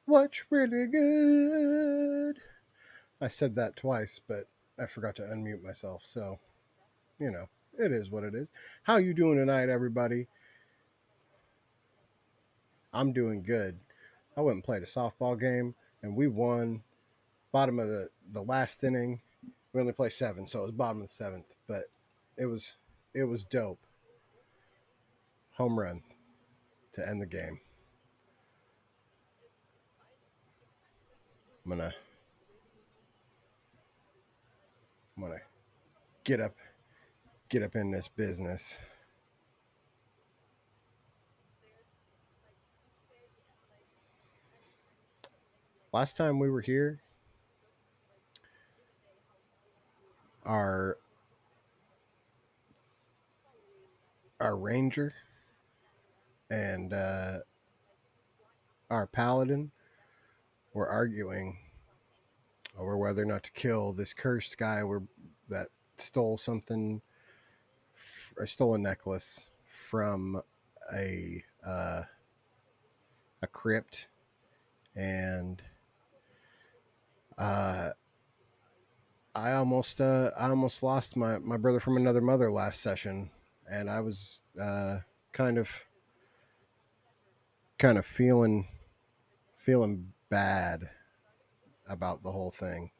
What's really good? I said that twice, but I forgot to unmute myself. So, it is what it is. How you doing tonight, everybody? I'm doing good. I went and played a softball game, and we won. Bottom of the last inning. We only play seven, so it was bottom of the seventh, but it was it was dope. Home run to end the game. I'm gonna I'm gonna get up get up in this business. Last time we were here, our our ranger and our paladin were arguing over whether or not to kill this cursed guy that stole something, or stole a necklace from a uh, a crypt, and uh, I almost lost my brother from another mother last session, and I was kind of kind of feeling bad about the whole thing.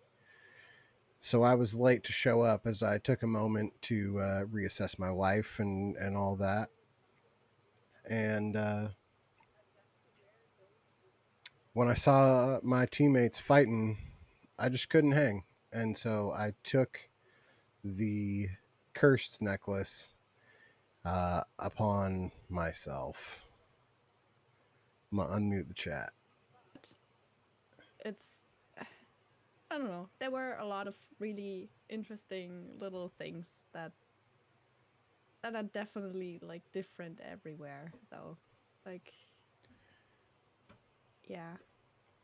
So I was late to show up as I took a moment to reassess my life and all that. And when I saw my teammates fighting, I just couldn't hang. And so I took the cursed necklace upon myself. I'm gonna unmute the chat. It's I don't know. There were a lot of really interesting little things that are definitely like different everywhere though. Like yeah.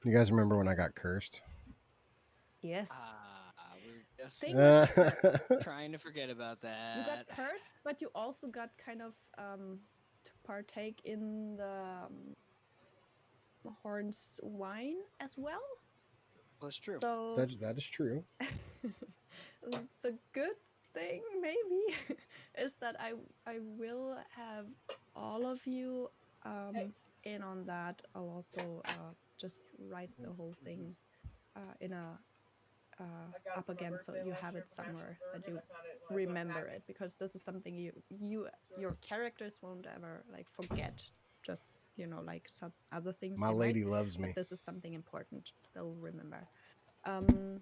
You guys remember when I got cursed? Yes. We're just Thing with trying to forget about you got that. cursed, but you also got kind of to partake in the horns wine as well. Well, it's true. So that is true. the good thing maybe is that I will have all of you in on that. I'll also just write the whole thing in a up again so you have it somewhere that you remember it, because this is something your characters won't ever like forget. Just like some other things My they might, lady loves but me. this is something important they'll remember. um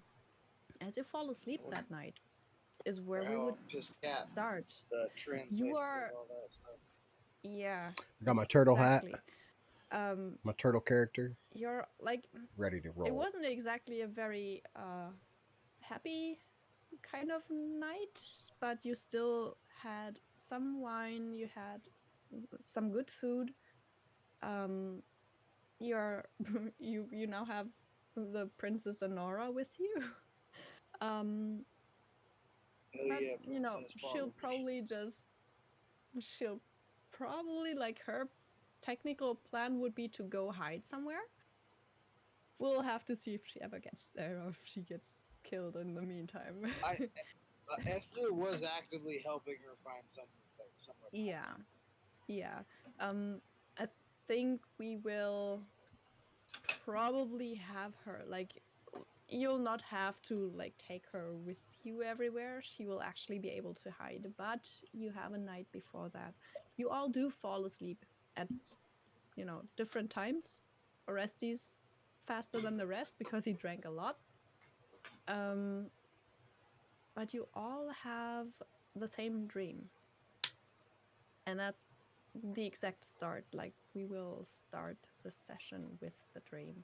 as you fall asleep that night is where we would Pissed cat start. You translates are, all that stuff. yeah, I got my turtle hat, exactly. um my turtle character, you're like, ready to it roll. wasn't exactly a very happy kind of night, but you still had some wine, you had some good food. um you're you now have the Princess Honora with you. um Hell but yeah, princess, she'll follow me. probably just, she'll probably, like, her technical plan would be to go hide somewhere. We'll have to see if she ever gets there or if she gets killed in the meantime. Esther was actively helping her find somewhere to hide. Yeah, yeah. I think we will probably have her, like, you'll not have to like take her with you everywhere. She will actually be able to hide, but you have a night before that. You all do fall asleep at different times. Orestes faster than the rest because he drank a lot. um but you all have the same dream, and that's the exact start. Like, we will start the session with the dream.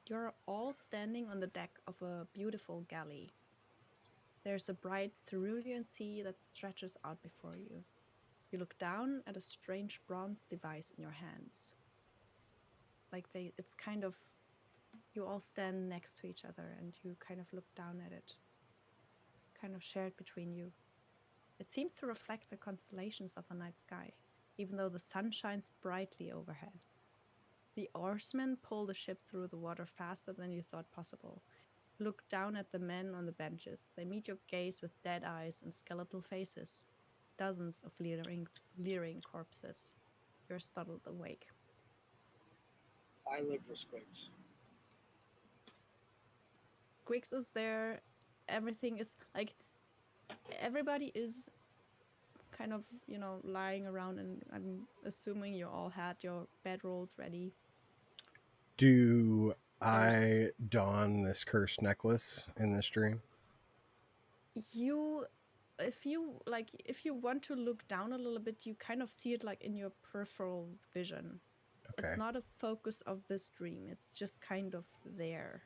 You're all standing on the deck of a beautiful galley. There's a bright cerulean sea that stretches out before you. You look down at a strange bronze device in your hands. Like, it's kind of, you all stand next to each other and you kind of look down at it, kind of shared between you. It seems to reflect the constellations of the night sky, even though the sun shines brightly overhead. The oarsmen pull the ship through the water faster than you thought possible. Look down at the men on the benches. They meet your gaze with dead eyes and skeletal faces. Dozens of leering corpses. You're startled awake. I look for Squiggs. Grix is there. Everything is like everybody is kind of, lying around, and I'm assuming you all had your bedrolls ready. Do There's I don this cursed necklace in this dream? you if you want to look down a little bit, you kind of see it like in your peripheral vision. Okay. It's not a focus of this dream. It's just kind of there.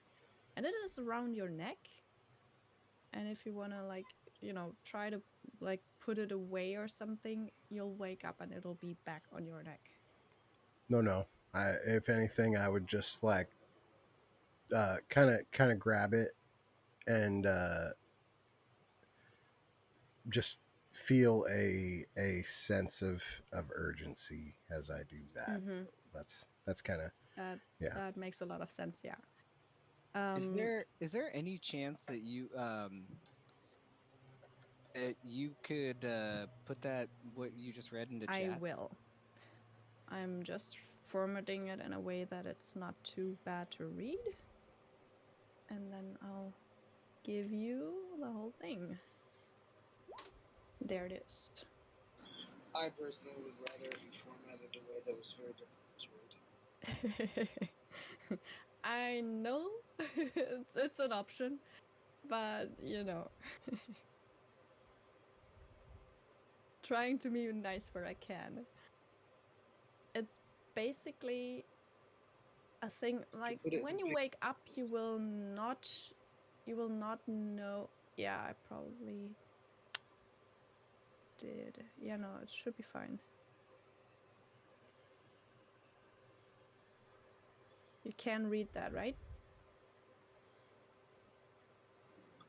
And it is around your neck. And if you want to try to put it away or something, you'll wake up and it'll be back on your neck. No. If anything, I would just like kind of grab it and just feel a sense of urgency as I do that. Mm-hmm. That's kind of That yeah. that makes a lot of sense. Yeah. Is there any chance that you could put that what you just read into I chat? will. I'm just formatting it in a way that it's not too bad to read. And then I'll give you the whole thing. There it is. I personally would rather if you formatted a way that was very difficult to read. I know it's an option, but trying to be nice where I can. It's basically a thing like when you wake up, you will not know. Yeah, I probably did. Yeah, no, it should be fine. You can read that, right?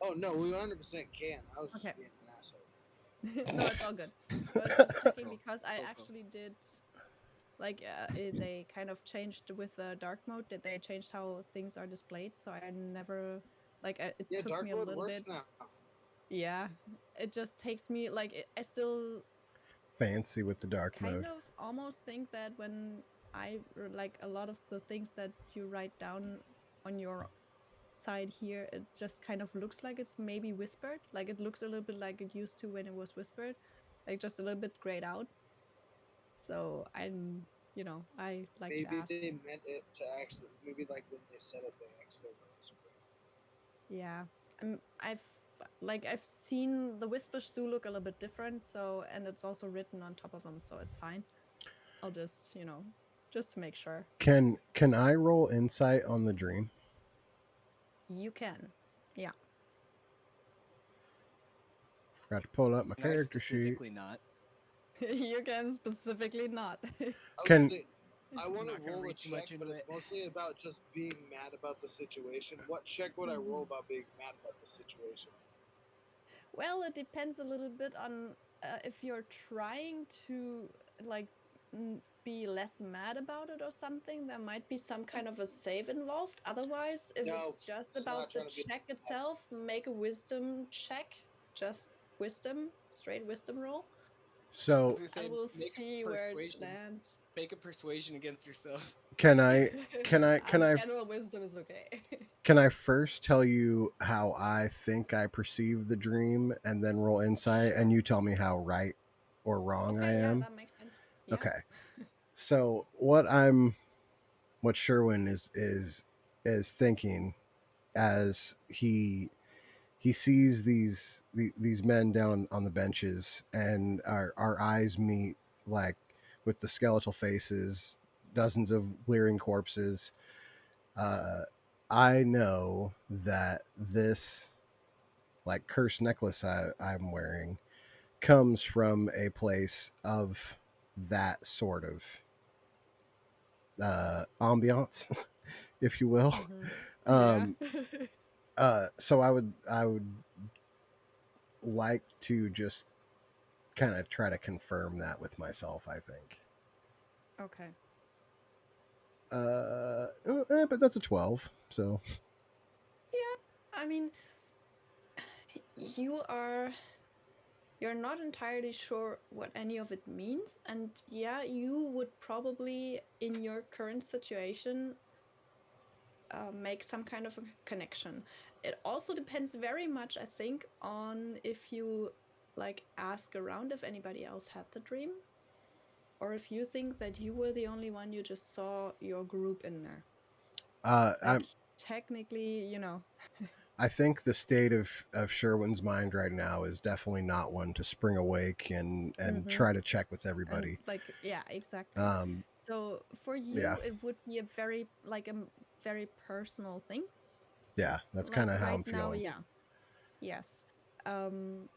Oh no, we 100% can. I was just Okay. being an asshole. No, it's all good. I was just checking Cool. because I Cool. actually did they kind of changed with the dark mode. Did they changed how things are displayed? So I never it Yeah, took dark me a mode little bit. works now. Yeah, it just takes me I still Fancy with the dark kind mode. of almost think that when I a lot of the things that you write down on your side here, it just kind of looks like it's maybe whispered. Like it looks a little bit like it used to when it was whispered, like just a little bit grayed out. So I like to Maybe ask. they meant it to actually. Maybe like when they said it, they actually were whispering. Yeah, I've seen the whispers do look a little bit different. So, and it's also written on top of them, so it's fine. I'll just just to make sure. Can I roll insight on the dream? You can, yeah. Forgot to pull up my And I character sheet. specifically not. You can specifically not. I would Can say I I'm want to not gonna roll a read too check, much into but it's it. mostly about just being mad about the situation. What check would I roll about being mad about the situation? Well, it depends a little bit on if you're trying to like be less mad about it or something. There might be some kind of a save involved. Otherwise, if it's No, just just not about the trying to be. check itself, make a wisdom check. Just wisdom, straight wisdom roll, I was so gonna and say we'll make see a where it persuasion. lands. Make a persuasion against yourself. can I General wisdom is okay. can I first tell you how I think I perceive the dream and then roll insight Sure. and you tell me how right or wrong I Okay, yeah, am? that makes sense. Yeah. Okay. So what Sherwin is thinking as he sees these men down on the benches and our eyes meet like with the skeletal faces, dozens of leering corpses. uh I know that this like cursed necklace I'm wearing comes from a place of that sort of ambiance, if you will. Mm-hmm. Yeah. um so I would like to just kind of try to confirm that with myself, I think. Okay. But that's a 12. So Yeah, I mean, you are you're not entirely sure what any of it means, and yeah, you would probably in your current situation make some kind of a connection. It also depends very much, I think, on if you like ask around if anybody else had the dream, or if you think that you were the only one, you just saw your group in there. Like I'm technically, I think the state of Sherwin's mind right now is definitely not one to spring awake and mm-hmm. try to check with And everybody. like yeah, exactly. Um, So for yeah, you, it would be a very like very personal thing. yeah, that's Like kind of how right I'm now, feeling. yeah, yes. Um,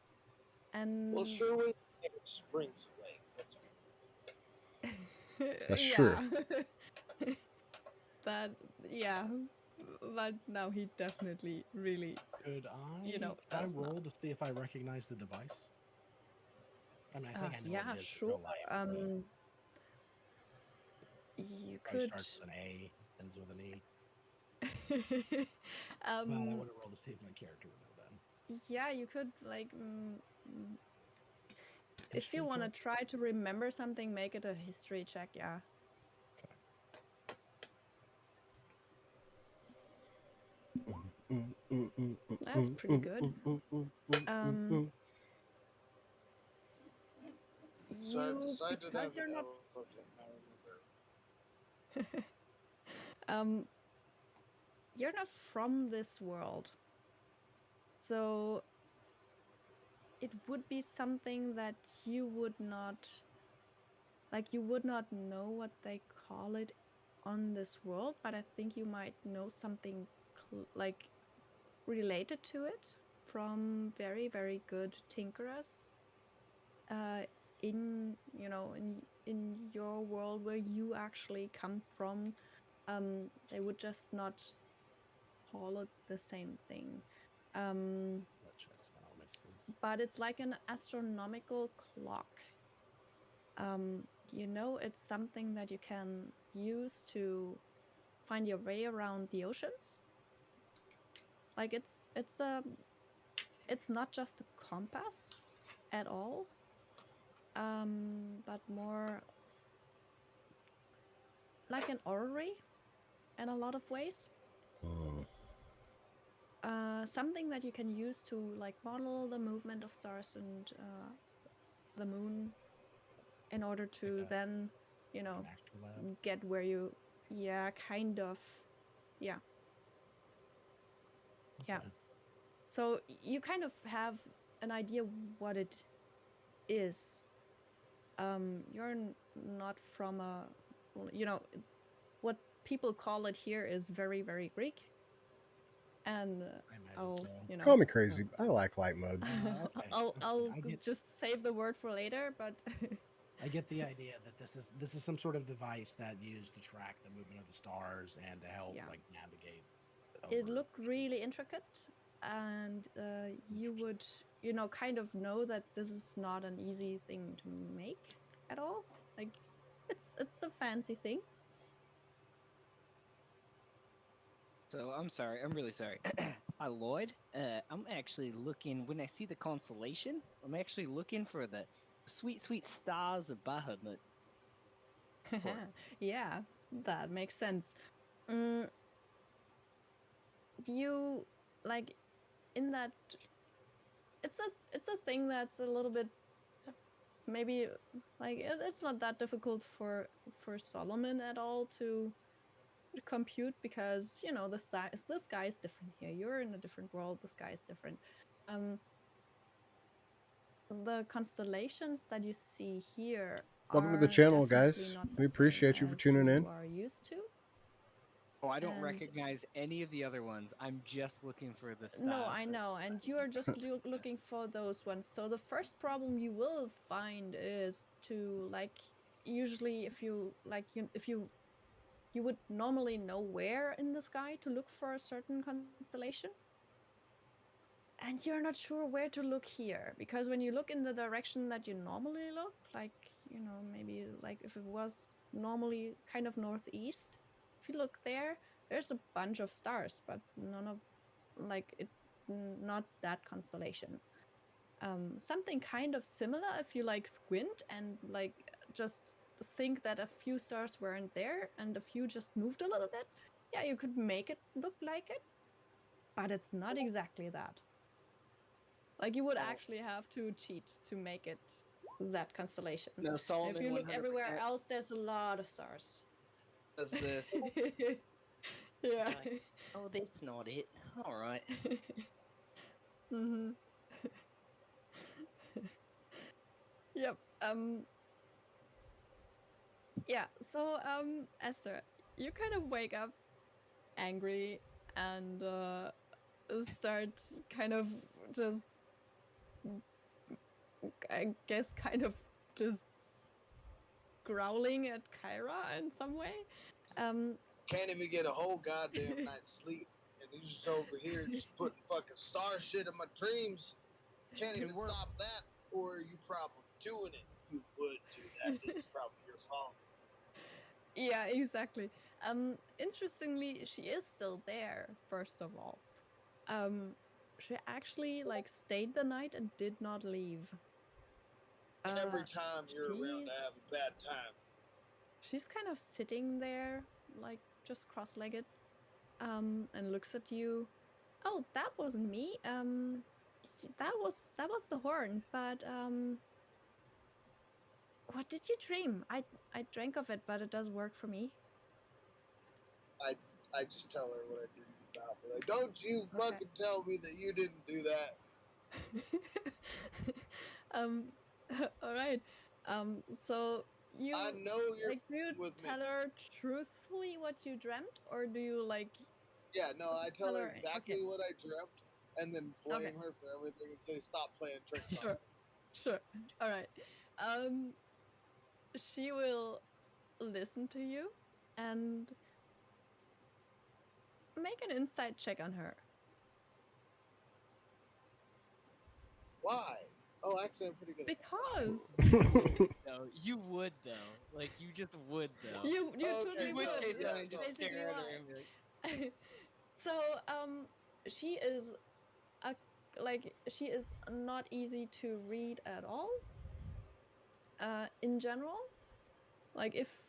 Well, and Sherwin never springs away. Let's be That's true. yeah, that yeah, but now he definitely really, Could I does not. roll to see if I recognize the device? I mean, I think I know what Yeah, it is in sure. real life, but Um, you probably could. starts with an A, ends with an E. But I um, want to roll to see if my character would know then. yeah, you could like if you History want to check. try to remember something, make it a history check. Yeah. Okay. That's pretty good. Um, so I've you decided to have because an you're not elephant. Now remember. um you're not from this world, so it would be something that you would not like. You would not know what they call it on this world, but I think you might know something like related to it from very very good tinkerers uh, in in your world where you actually come from. They would just not call it the same thing. That checks out. Makes sense. But it's like an astronomical clock. It's something that you can use to find your way around the oceans. Like it's not just a compass at all, but more like an orrery in a lot of ways. Something that you can use to like model the movement of stars and the moon in order Like to a then, you like know, an astrolabe. get where you, yeah, kind of, yeah, yeah. Okay. So you kind of have an idea what it is. You're not from you know, what people call it here is very, very Greek. And I imagine I'll, so. Call me crazy. I like light mode. Okay. Okay. I'll just save the word for later, but I get the idea that this is some sort of device that used to track the movement of the stars and to help yeah, like navigate it over. looked really intricate, and you Interesting. would, kind of know that this is not an easy thing to make at all. Like, it's a fancy thing. So I'm sorry. I'm really sorry. Hi, Lloyd. I'm actually looking when I see the constellation. I'm actually looking for the sweet, sweet stars of Bahamut. Or Yeah, that makes sense. Mm, you like in that it's a thing that's a little bit maybe like it's not that difficult for Solomon at all to compute, because the sky is different here. You're in a different world. The sky is different. Um, the constellations that you see here Welcome to the are channel, definitely guys. not the We same appreciate you for as tuning you in. are used to. oh, I don't And recognize any of the other ones. I'm just looking for the no, stars. I know, and you are just looking for those ones. So the first problem you will find is to like usually if you like if you would normally know where in the sky to look for a certain constellation, and you're not sure where to look here, because when you look in the direction that you normally look, like maybe like if it was normally kind of northeast, if you look there, there's a bunch of stars, but none of like it, not that constellation. Something kind of similar if you like squint and like just think that a few stars weren't there and a few just moved a little bit. Yeah, you could make it look like it, but it's not exactly that. Like you would Oh, actually have to cheat to make it that constellation. no, And if Solomon, you look everywhere 100%. else, there's a lot of stars. Does this? Yeah. Like, oh, that's not it. All right. hmm Yep. Yeah. So, Esther, you kind of wake up angry and start kind of just, I guess, kind of just growling at Kyra in some way. Um, Can't even get a whole goddamn night's sleep, and he's just over here just putting fucking star shit in my dreams. Can't And even we're stop that, or are you probably doing it? You would do that. This is probably your fault. yeah, exactly. Interestingly, she is still there. First of all, um, she actually like stayed the night and did not leave. Every Uh, time you're around, she's I have a bad time. she's kind of sitting there, like just cross-legged, and looks at you. Oh, that wasn't me. That was the horn. But what did you dream? I drank of it, but it does work for me. I I just tell her what I dreamed about, but like, don't you Okay. fucking tell me that you didn't do that. um, all right. So I you know you're like, do you with me. tell her truthfully what you dreamt, or do you like Yeah, no, just I tell tell her her? Okay, exactly what I dreamt, and then okay, blame her for everything and say stop playing tricks on sure, sure. All right. Um, she will listen to you and make an insight check on her. Why? Oh, actually, I'm pretty good at that. Because you would though. You would though. Like you just would though. you Okay, totally You would go. would. chase That's down Yeah, and go. just basically stare at her why. and be like, So she is a like she is not easy to read at all. In general, like if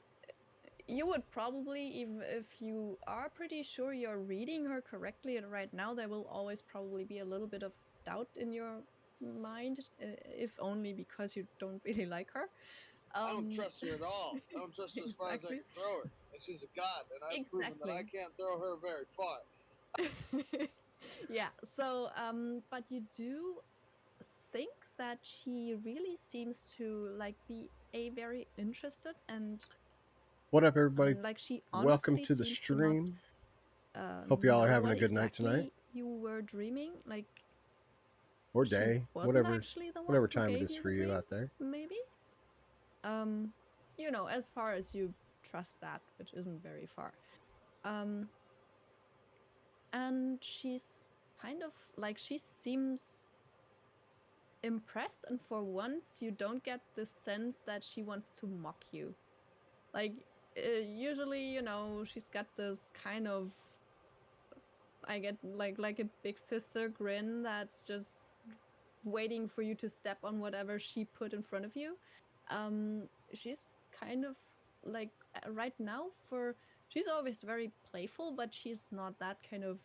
you would probably, if you are pretty sure you're reading her correctly right now, there will always probably be a little bit of doubt in your mind, if only because you don't really like her. I don't Um, trust her at all. I don't trust her as far as I exactly, can throw her. And she's a god, and I've proven that I exactly. can't throw her very far. Yeah. So, but you do think that she really seems to like be a very interested What up, everybody? and like she Welcome honestly to the seems to not stream. Hope y'all are know having a what good night tonight exactly you were dreaming. Like or she day, wasn't whatever, actually the one whatever who time it gave is you for the you dream, out there. maybe. Um, as far as you trust that, which isn't very far. Um, and she's kind of like she seems impressed, and for once you don't get the sense that she wants to mock you. Like usually, she's got this kind of, I get like a big sister grin that's just waiting for you to step on whatever she put in front of you. She's kind of like right now, for she's always very playful, but she's not that kind of,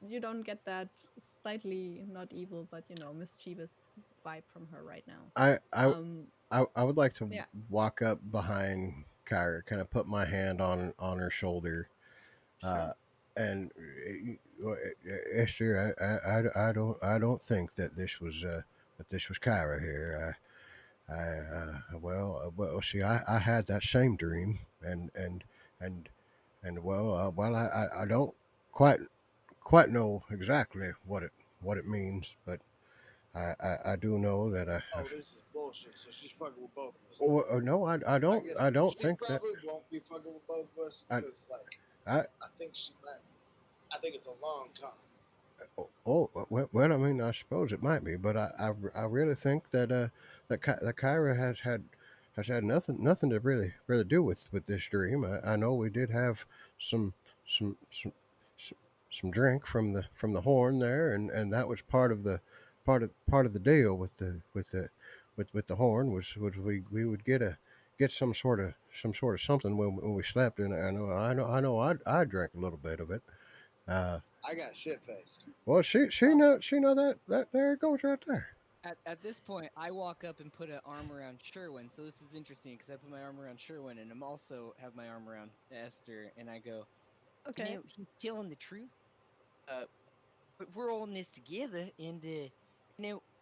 you don't get that slightly not evil but mischievous vibe from her right now. I I Um I would like to yeah, walk up behind Kyra, kind of put my hand on her shoulder, sure. uh, and Esther, I don't think that this was Kyra here. Well, see, I had that same dream, and well, I don't quite know exactly what it means, but I do know that Oh, this is bullshit. So she's fucking with both of us. no, I I don't guess I don't she think that probably won't be fucking with both of us I because, like, I I think she might. I think it's a long con. well, I mean, I suppose it might be, but I really think that that Kyra has had has had nothing to really do with this dream. I know we did have some some some some, some drink from the horn there, and that was part of the deal with the horn was we would get some sort of something when we slept, and I drank a little bit of it. Uh, I got shit faced. well, she know that there it goes right there. At this point, I walk up and put an arm around Sherwin. So this is interesting because I put my arm around Sherwin, and I'm also have my arm around Esther, and I go, Okay. he's telling the truth. Uh, but we're all in this together, and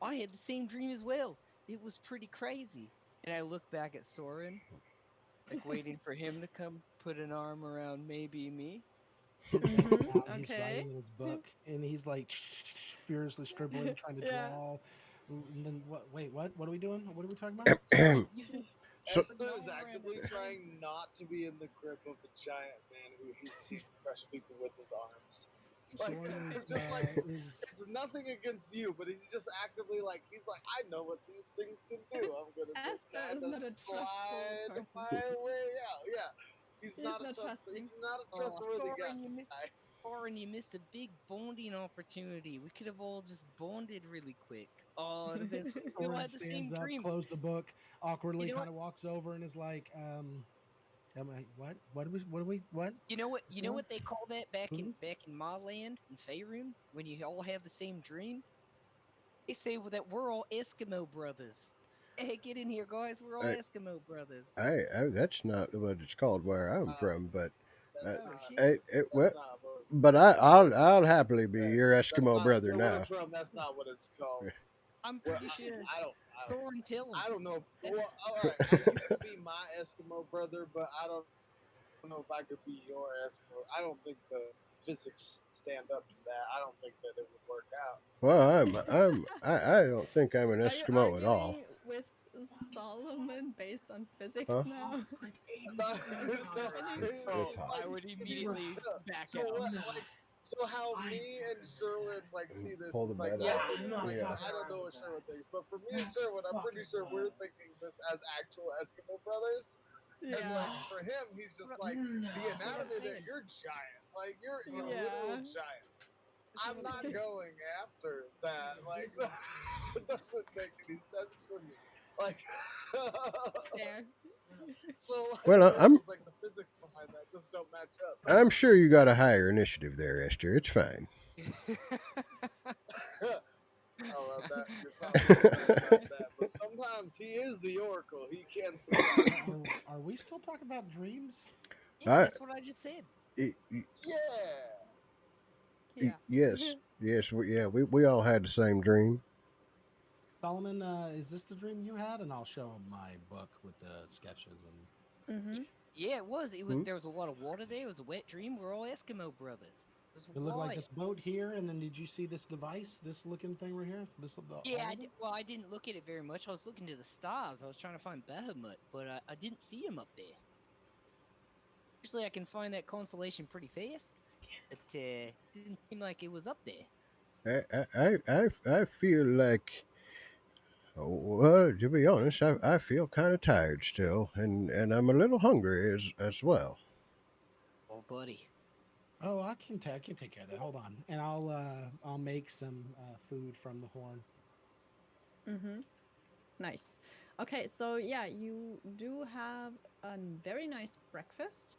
I had the same dream as well. It was pretty crazy. And I look back at Soren, like waiting for him to come put an arm around maybe me. His head Mm-hmm. down, he's Okay. writing in his book, and he's like furiously scribbling, trying to Yeah. draw. And then what? Wait, what? What are we doing? What are we talking about? Soren, you can So put an Esther is arm around actively a friend. trying not to be in the grip of a giant man who he's seen crush people with his arms. Like, Soren it's just like, is it's nothing against you, but he's just actively like, he's like, I know what these things can do. I'm gonna just Esther kind is of not a trustful slide person. my way out. Yeah, he's He's not a not trusting. he's not a Oh, trustworthy guy. Soren, you missed a big bonding opportunity. We could have all just bonded really quick. Oh, it'd have been sweet. We all Soren had the same stands up, dream. closed the book, awkwardly You know kind what? of walks over and is like, am I what? What are we what? You know what? What's You going know on? what they call that back in Mhm. my land in Faerun when you all have the same dream? They say that we're all Eskimo brothers. Hey, get in here, guys. We're all I, Eskimo brothers. that's not what it's called where I'm Uh, from, but uh, that's Oh not shit! well, that's not what but I'll happily be your that's Eskimo not brother where we're now. from. That's not what it's called. I'm Well, pretty sure. I don't Soren, tell him. I don't know. Eh, Well, all right, you can be my Eskimo brother, but I don't know if I could be your Eskimo. I don't think the physics stand up to that. I don't think that it would work out. Well, I don't think I'm an Are you Eskimo at all, arguing with Solomon based on physics huh? now? It's like No, 80 Is it no, happening? degrees It's he's hot. I like would he's immediately back so out. what No, like so how I me and fucking Sherwin like And see this pull the is like bed we're yeah, out. I'm thinking not this. Yeah. fucking I don't around know with what Sherwin that. thinks, but for me and That's Sherwin, I'm pretty fucking sure we're wild. thinking this as actual Eskimo brothers. And Yeah. like for him, he's What, just I- like the No. what I'm anatomy there. saying. You're giant, like you're a Oh, literal Yeah. giant. that's what I'm I'm not saying. going after that. Like it doesn't make any sense for me. Like There. so, like Well, yeah, just like the physics behind that just don't match up. I'm sure you got a higher initiative there, Esther. It's fine. Oh, that you're probably right about that. But sometimes he is the oracle. He can surprise you. Are we still talking about dreams? Yeah, I that's what I just said. Yeah. Yeah. yes, we all had the same dream. Solomon, is this the dream you had? And I'll show him my book with the sketches and Mm-hmm. Yeah, it was. It was. Hmm? There was a lot of water there. It was a wet dream. We're all Eskimo brothers. It was it looked like wild. this boat here, and then did you see this device, this looking thing right here? Yeah, All of them? well, I didn't look at it very much. I was looking to the stars. I was trying to find Bahamut, but I didn't see him up there. Usually, I can find that constellation pretty fast, but didn't seem like it was up there. I feel like, well, to be honest, I feel kind of tired still, and I'm a little hungry as well. Oh, buddy. Oh, I can take care of that. Hold on, and I'll make some food from the horn. Mm-hmm. Nice. Okay, so yeah, you do have a very nice breakfast.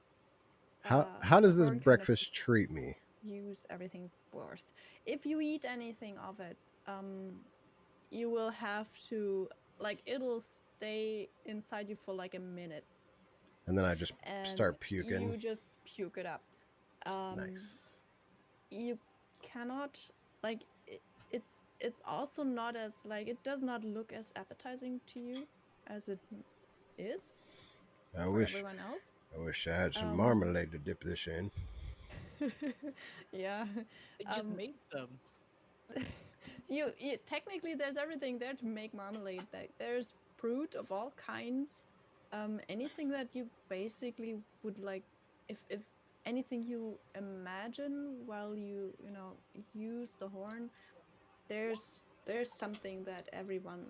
How The does this horn kind of breakfast just treat me? use everything worth. If you eat anything of it, you will have to like it'll stay inside you for like a minute, And then I just and start puking. you just puke it up. Um, Nice. you cannot like it's also not as like it does not look as appetizing to you as it is I for wish everyone else. I wish I had some Um, marmalade to dip this in. yeah. I just Um, made some. you technically there's everything there to make marmalade. There's fruit of all kinds. Anything that you basically would like, if anything you imagine while you use the horn, there's something that everyone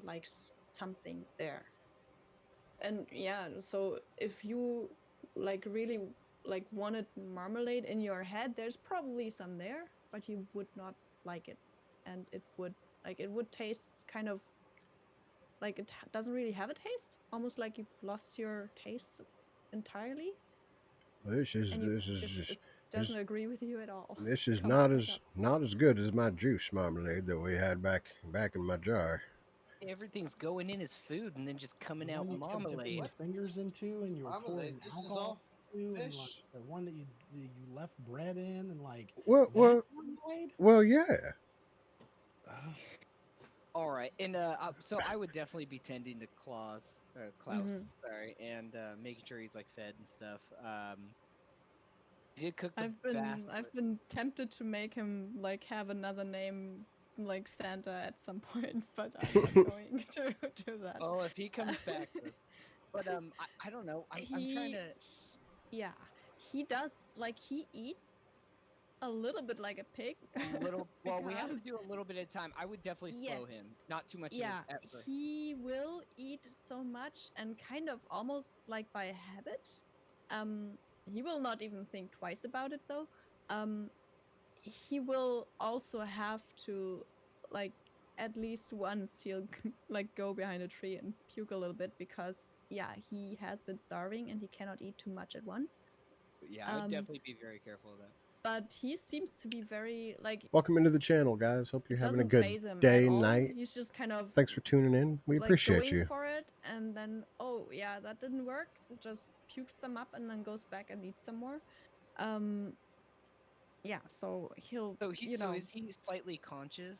likes something there. And yeah, so if you like really like wanted marmalade in your head, there's probably some there, but you would not like it, and it would taste kind of like doesn't really have a taste, almost like you've lost your taste entirely, This is and you this is just just it this doesn't agree with you at all. this It is comes back up. not as good as my juice marmalade that we had back in my jar. Everything's going in as food and then just The coming out one you kept dipping marmalade. your fingers into, and you were Marmalade. pouring This is alcohol all into, and like fish. the one that you left bread in, and like Well, that well, marmalade. well, yeah. Uh, All right, and so I would definitely be tending to Klaus or Hmm. Klaus, sorry, and making sure he's like fed and stuff. I did cook the I've basilisk. been tempted to make him like have another name like Santa at some point, but I'm not going to do that. Oh, if he comes back, but I don't know. I'm trying he, to yeah, he does like he eats a little bit like a pig a little. Well, we have to because do a little bit at a time. I would definitely slow yes, him, not too much yeah, at first. he will eat so much and kind of almost like by habit. He will not even think twice about it though. Um, he will also have to like at least once he'll like go behind a tree and puke a little bit because yeah, he has been starving and he cannot eat too much at once. Yeah, I would Um, definitely be very careful of that. but he seems to be very like Welcome into the channel, guys. Hope you're it having a doesn't good phase him at day, all. night. He's just kind of Thanks for tuning in. We like appreciate going you. for it and then oh yeah, that didn't work, just pukes some up and then goes back and eats some more. Um, yeah, so he'll So is he slightly conscious?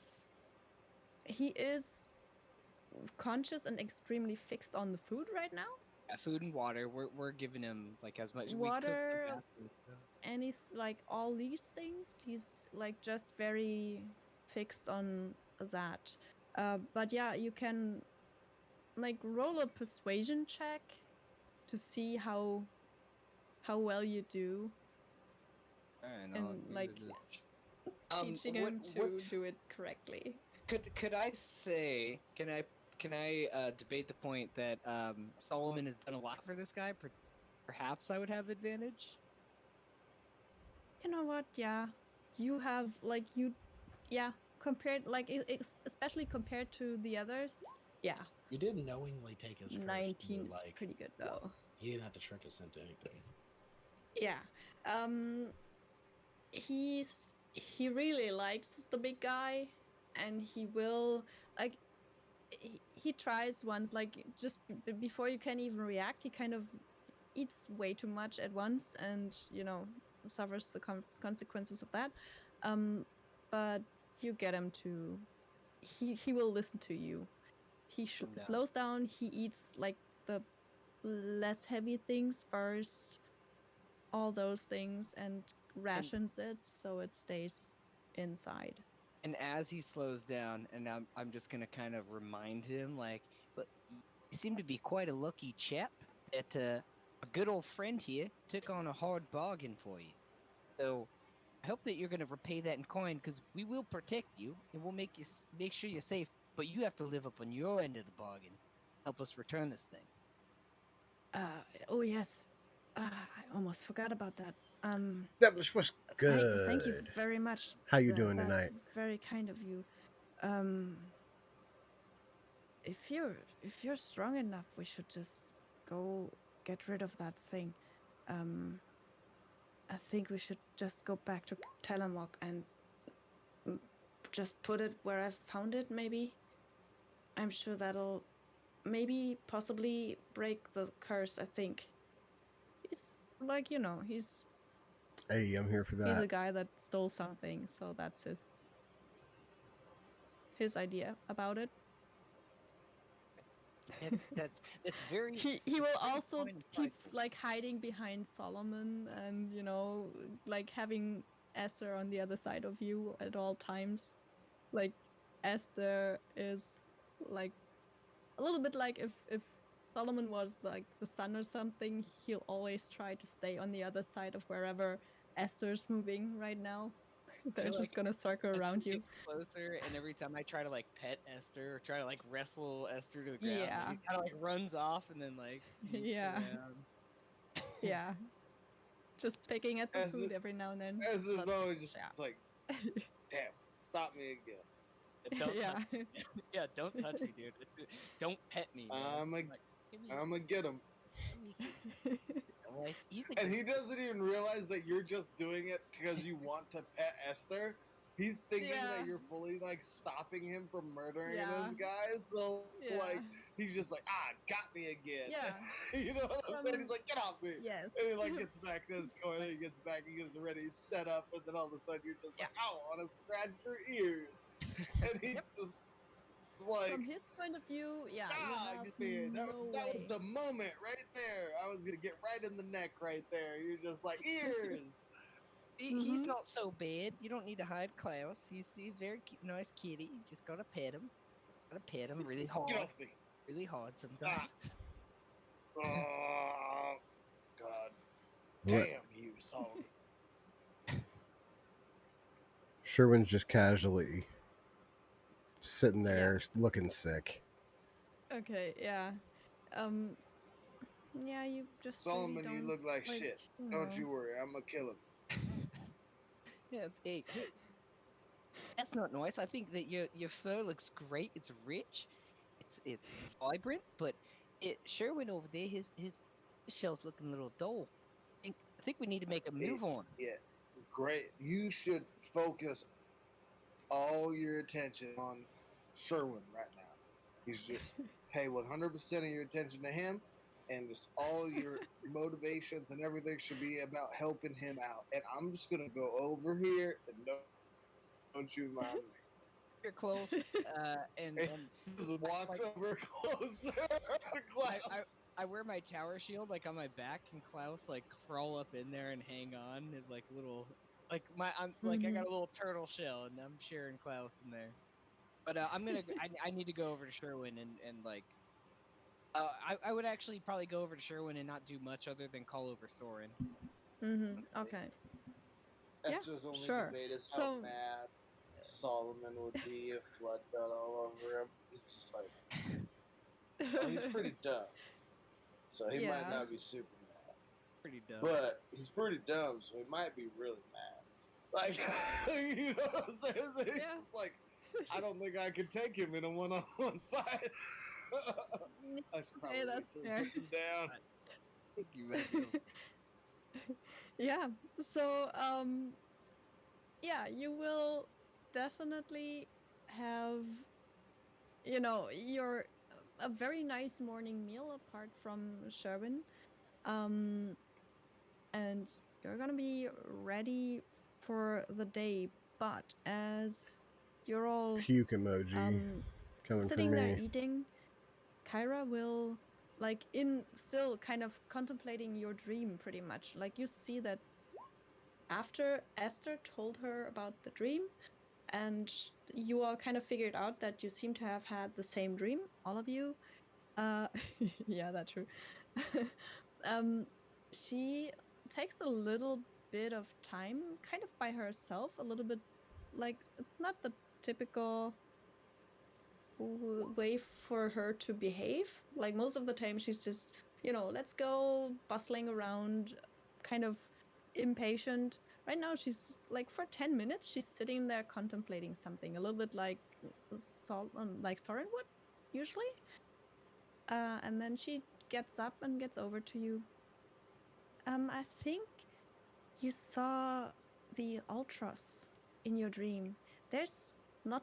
he is conscious and extremely fixed on the food right now. Yeah, food and water. We're giving him like as much. We cooked the Water, basilisk. So. like all these things, he's like just very fixed on that. But yeah, you can like roll a persuasion check to see how well you do And I'll in do like this. teaching him What to do it correctly. could I say? Can I debate the point that Solomon has done a lot for this guy? Perhaps I would have advantage. You know what? Yeah, you have like you, yeah, compared like especially compared to the others. Yeah, you did knowingly take his curse to 19 is like pretty good one. though. He didn't have to trick us into anything. Yeah. Um, he really likes the big guy, and he will like he tries once like just before you can even react, he kind of eats way too much at once, and suffers the consequences of that. Um, but you get him to he will listen to you. He Calm down. slows down. He eats like the less heavy things first, all those things, and And rations it so it stays inside. and as he slows down, and I'm just gonna kind of remind him like, but you seem to be quite a lucky chap that a good old friend here took on a hard bargain for you. So I hope that you're going to repay that in coin because we will protect you and we'll make sure you're safe. But you have to live up on your end of the bargain. Help us return this thing. Oh yes, I almost forgot about that. That was Thank you good. very much. How you doing That's tonight? very kind of you. Um, if you're strong enough, we should just go get rid of that thing. Um, I think we should just go back to Telemok and mm, just put it where I found it. Maybe I'm sure that'll maybe possibly break the curse. I think he's like Hey, I'm here for he's that. a guy that stole something, so that's his idea about it. That's very He it's will very also fine and keep prideful. like hiding behind Solomon, and like having Esther on the other side of you at all times. Like Esther is like a little bit like if Solomon was like the sun or something, he'll always try to stay on the other side of wherever Esther's moving right now. They're feel just like gonna circle Esther around you. gets closer, and every time I try to like pet Esther or try to like wrestle Esther to the ground, like Yeah. it kind of like runs off and then like sneaks Yeah. around. Yeah. Just picking at the As food it, every now and then. as is Lots of always just yeah. like, damn, stop me again. Don't touch Yeah. me. Yeah, don't touch me, dude. Don't pet me, man. I'm a, Like, give me, I'm gonna get him. give me. Oh, he's a And good. he doesn't even realize that you're just doing it because you want to pet Esther. He's thinking that Yeah. you're fully like stopping him from murdering Yeah. this guy. So like Yeah. he's just like, got me again. Yeah. You know what I'm saying? He's like, get off me. Yes. And he like gets back to his corner, he gets back, he gets ready, he's set up, and then all of a sudden you're just Yeah. like, I want to scratch your ears. And he's Yep. just like, From his point of view, yeah, you have man, no that was way. the moment right there. I was gonna get right in the neck right there. You're just like ears. He's Mm-hmm. not so bad. You don't need to hide Klaus. He's a very nice kitty. You just gotta pet him. Gotta pet him really Get hard, off me. really hard Ah. sometimes. Oh God What? damn you, Solomon. Sherwin's just casually sitting Yeah. there looking sick. Okay. Yeah. Um. Yeah. You just really Solomon, you don't look like like. shit. You Don't know. you worry, I'm gonna kill him. Yeah, hey, that's not nice. I think that your fur looks great. It's rich, it's vibrant, but Sherwin over there, his shell's looking a little dull. I think we need to make a move It's on. yeah, great. You should focus all your attention on Sherwin right now. He's just pay 100% of your attention to him, and just all your motivations and everything should be about helping him out. And I'm just gonna go over here and don't you mind me. You're close, and And and he just walks like over closer to I, I Klaus. I wear my tower shield like on my back, and Klaus like crawl up in there and hang on, and like little like I'm like I Mm-hmm. got a little turtle shell, and I'm sharing Klaus in there. But I need to go over to Sherwin and like I would actually probably go over to Sherwin and not do much other than call over Soren. Mm-hmm. Honestly. Okay. Yeah. Esther's only Sure. debate is how So. mad Solomon would be if blood got all over him. He's just like, he's pretty dumb, so he might Yeah. not be super mad, Pretty dumb. but he's pretty dumb, so he might be really mad. Like, you know what I'm saying? So he's Yeah. just like, I don't think I could take him in a one-on-one fight. I should probably Okay, wait that's till he fair. puts him down. I think you might be able. Yeah. So, yeah, you will definitely have, your a very nice morning meal apart from Sherwin. Um, and you're gonna be ready for the day. But as you're all Puke emoji um coming from sitting there me. eating, Kyra will, like, in still kind of contemplating your dream pretty much. Like, you see that after Esther told her about the dream, and you all kind of figured out that you seem to have had the same dream, all of you. Uh, yeah, that's true. um, she takes a little bit of time, kind of by herself, a little bit, like, it's not the typical way for her to behave. Like, most of the time, she's just, let's go, bustling around, kind of impatient. Right now, she's like, for 10 minutes, she's sitting there contemplating something, a little bit like like Soren would usually. And then she gets up and gets over to you. I think you saw the Ultros in your dream. There's not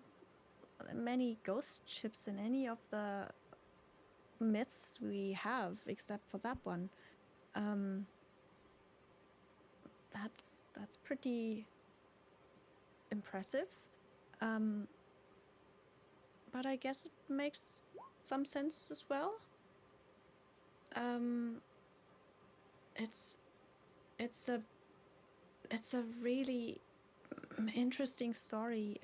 many ghost ships in any of the myths we have, except for that one. Um, that's pretty impressive. Um, but I guess it makes some sense as well. Um, it's it's a it's a really interesting story.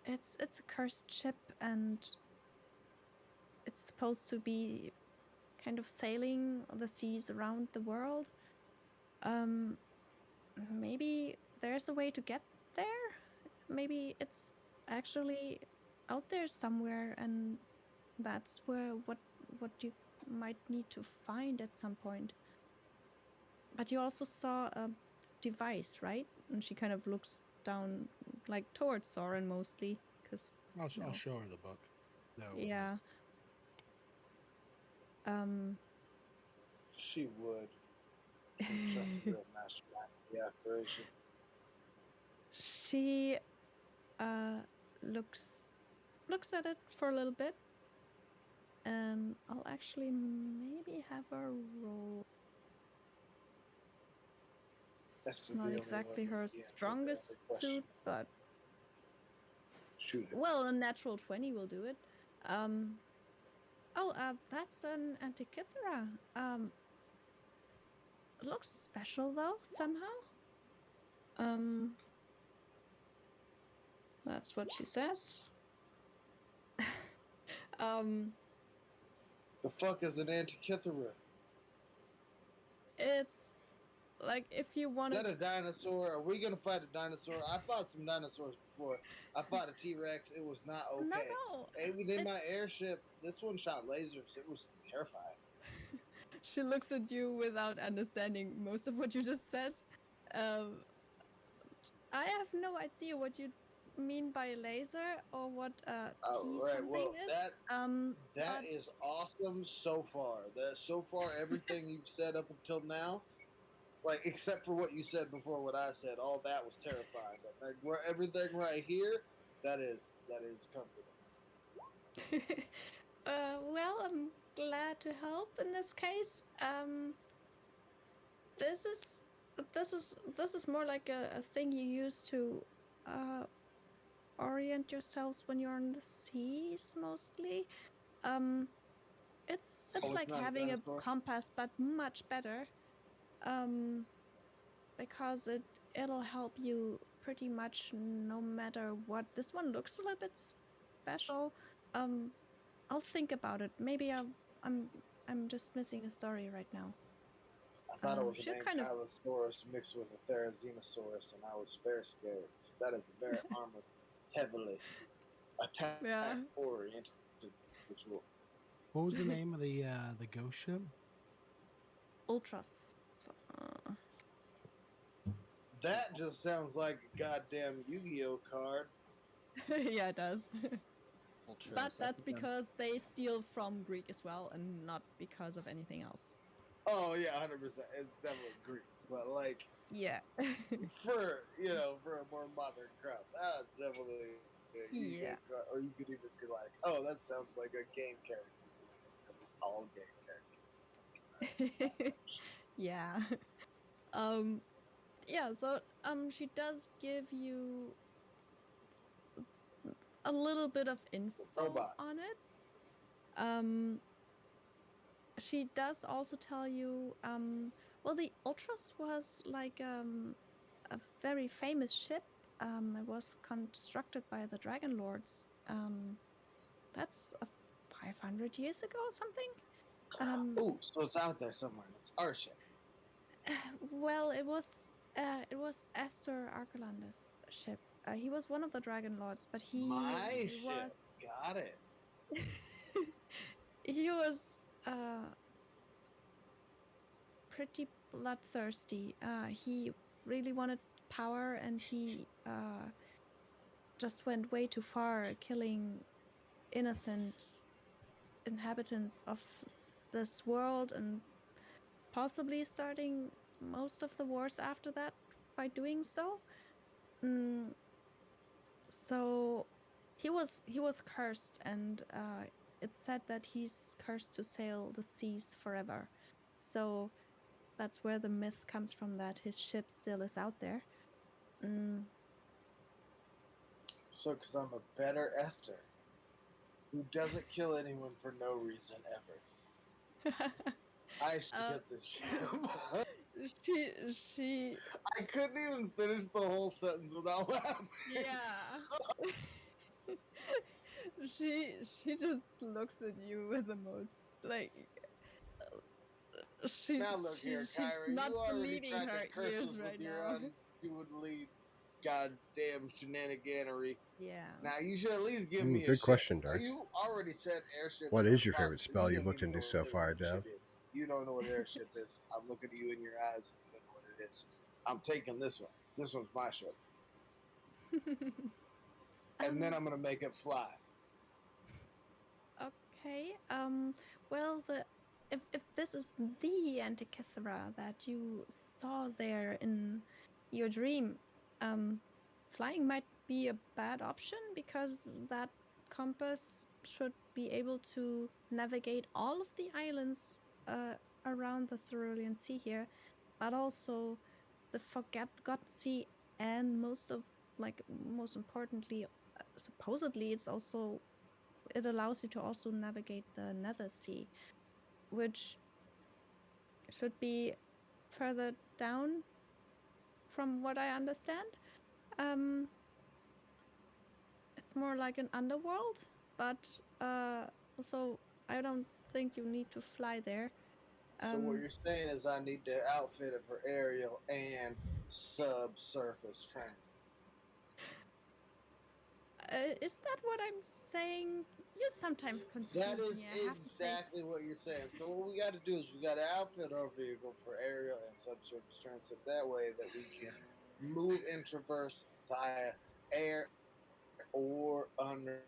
It's a cursed ship, and it's supposed to be kind of sailing the seas around the world. Um, maybe there's a way to get there. Maybe it's actually out there somewhere, and that's where what you might need to find at some point. But you also saw a device, right? And she kind of looks down, like towards Soren mostly, because I'll show her the book. No, yeah. She would. Can trust the real mastermind of the operation. She uh looks at it for a little bit, and I'll actually maybe have her roll. That's the Not only exactly one that her the answer to strongest every question. suit, but Shoot it. well, a natural 20 will do it. Um that's an Antikythera. It looks special though, somehow. Um that's what she says. um The fuck is an Antikythera? it's like if you Is want that to. a dinosaur? Are we gonna fight a dinosaur? I fought some dinosaurs before. I fought a T-Rex. It was not okay. No, Even in my airship, this one shot lasers. It was terrifying. she looks at you without understanding most of what you just said. Um, I have no idea what you mean by laser or what T Right. something Well, is. that But is awesome so far. That so far everything you've said up until now, like except for what you said before, what I said, all that was terrifying. But like, everything right here, that is comforting. well, I'm glad to help in this case. This is this is more like a thing you use to uh orient yourselves when you're on the seas mostly. Um, it's Oh, it's like not a having a dinosaur. compass, but much better. Um, because it'll help you pretty much no matter what. This one looks a little bit special. Um, I'll think about it. Maybe I'm I'm just missing a story right now. I thought it was an She'll kind of Ankylosaurus mixed with a Therizinosaurus, and I was very scared because that is a very armored, heavily attack yeah. oriented individual. What was the name of the ghost ship? Ultras. Uh, That just sounds like a goddamn Yu-Gi-Oh card. yeah, it does. Ultras. But I that's think I'm- because they steal from Greek as well, and not because of anything else. Oh yeah, 100%. It's definitely Greek, but like Yeah. for a more modern crowd, that's definitely a Yu-Gi-Oh Yeah. card. Or you could even be like, oh, that sounds like a game character because all game characters. Yeah. Um yeah, so she does give you a little bit of info Robot. on it. Um she does also tell you well, the Ultras was like a very famous ship. It was constructed by the Dragon Lords. That's 500 years ago or something. Ooh, so it's out there somewhere. And it's our ship. Well, it was Astor Arcalanda's ship. He was one of the Dragon Lords, but My he ship. was Got it. he was pretty bloodthirsty. He really wanted power, and he just went way too far, killing innocent inhabitants of this world, and possibly starting most of the wars after that by doing so. Mm, so he was cursed, and it's said that he's cursed to sail the seas forever. So that's where the myth comes from, that his ship still is out there. Mm. So, because I'm a better Esther who doesn't kill anyone for no reason ever. I should uh, get this ship. she I couldn't even finish the whole sentence without laughing. yeah. She just looks at you with the most like Now look here, she's Kyra. not You already believing tried to her curse ears us with right your now. you would lead goddamn shenaniganery. Yeah. Now you should at least give me a Good ship. question, Darks. You already said airships What are is your favorite impossible. spell You you've don't looked even know into what so far, ship Dev? is. You don't know what an airship is. I'm looking at you in your eyes. You don't know what it is. I'm taking this one. This one's my ship, and then um, I'm gonna make it fly. okay. Well, if this is the Antikythera that you saw there in your dream, um, flying might be a bad option because that compass should be able to navigate all of the islands around the Cerulean Sea here, but also the Forget Sea, and most importantly, supposedly it's also it allows you to also navigate the Nether Sea, which should be further down from what I understand. Um, it's more like an underworld, but also I don't think you need to fly there. So what Um, you're saying is I need to outfit it for aerial and subsurface transit. is that what I'm saying? You sometimes That confuse is me, I have to say. exactly what you're saying. So what we got to do is we got to outfit our vehicle for aerial and subsurface transit. That way that we can move and traverse via air or underneath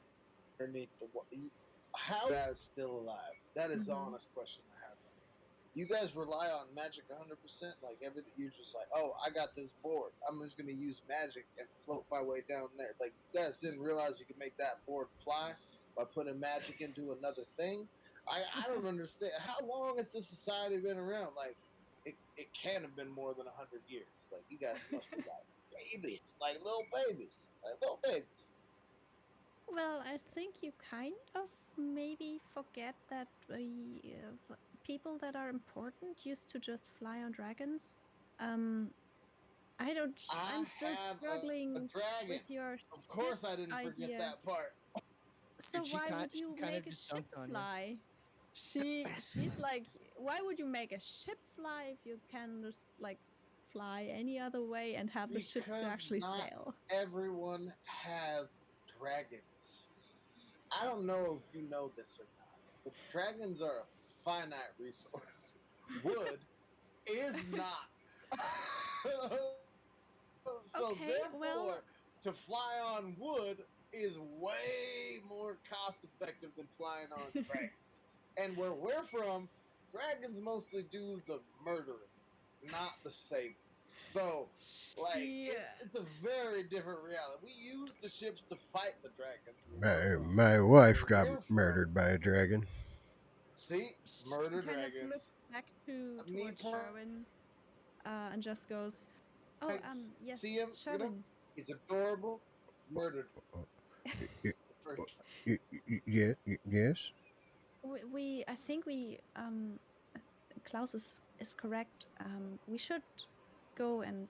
the water. How are you guys still alive? That is the Mm-hmm. honest question I have for you. You guys rely on magic 100%? Like everything, you're just like, oh, I got this board. I'm just going to use magic and float my way down there. Like, you guys didn't realize you could make that board fly by putting magic into another thing? I don't understand. How long has this society been around? Like, it can't have been more than 100 years. Like, you guys must be like babies, like little babies, like little babies. Well, I think you kind of maybe forget that people that are important used to just fly on dragons. Um, I don't. I'm I still have a struggling dragon. with your Of ship course, I didn't forget idea. that part. So Dude, why would she you kind of make a just ship dunked on you. fly? She's like, why would you make a ship fly if you can just like fly any other way and have the ships to Because actually not sail? everyone has dragons. I don't know if you know this or not, but dragons are a finite resource. Wood is not. So Okay, well, therefore, to fly on wood is way more cost effective than flying on dragons. And where we're from, dragons mostly do the murdering, not the saving. So, like, she it's a very different reality. We use the ships to fight the dragons where we're My, from. my But wife where got we're from, murdered by a dragon. see, she murder kind of dragons. looks back to Me towards Sherwin, and just goes, "Oh, yes, see him, Sherwin. he's adorable. Murdered Oh, y- the first. yeah, yes. I think we Klaus is correct. We should go and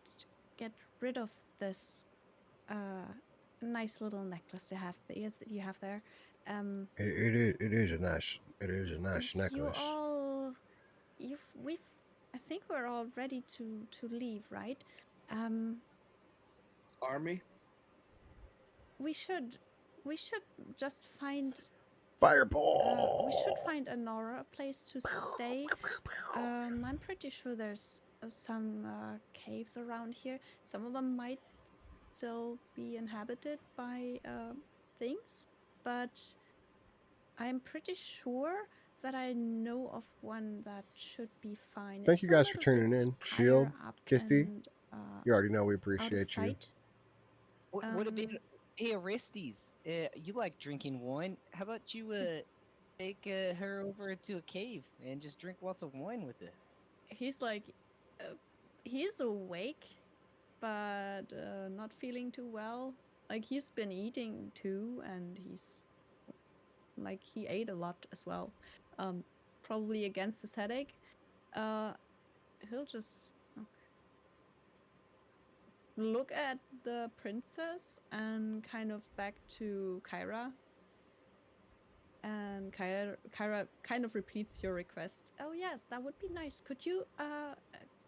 get rid of this uh nice little necklace you have there. Um, It is a nice you necklace. all you've we've I think we're all ready to leave, right? Um, Army. we should we should just find we should Fireball. find a place to stay. I'm pretty sure there's some caves around here. Some of them might still be inhabited by things, but I'm pretty sure that I know of one that should be fine. Thank It's you a guys for little bit tuning in. higher Shield, up Kisty, and you already know we out of appreciate you. sight. What about Um, hey Orestes? You like drinking wine? How about you take her over to a cave and just drink lots of wine with her? he's like, uh, he's awake, but not feeling too well. Like he's been eating too, and he's like he ate a lot as well. Um, Probably against his headache. Uh, he'll just look at the princess and kind of back to Kyra. And Kyra kind of repeats your request. Oh yes, that would be nice. Could you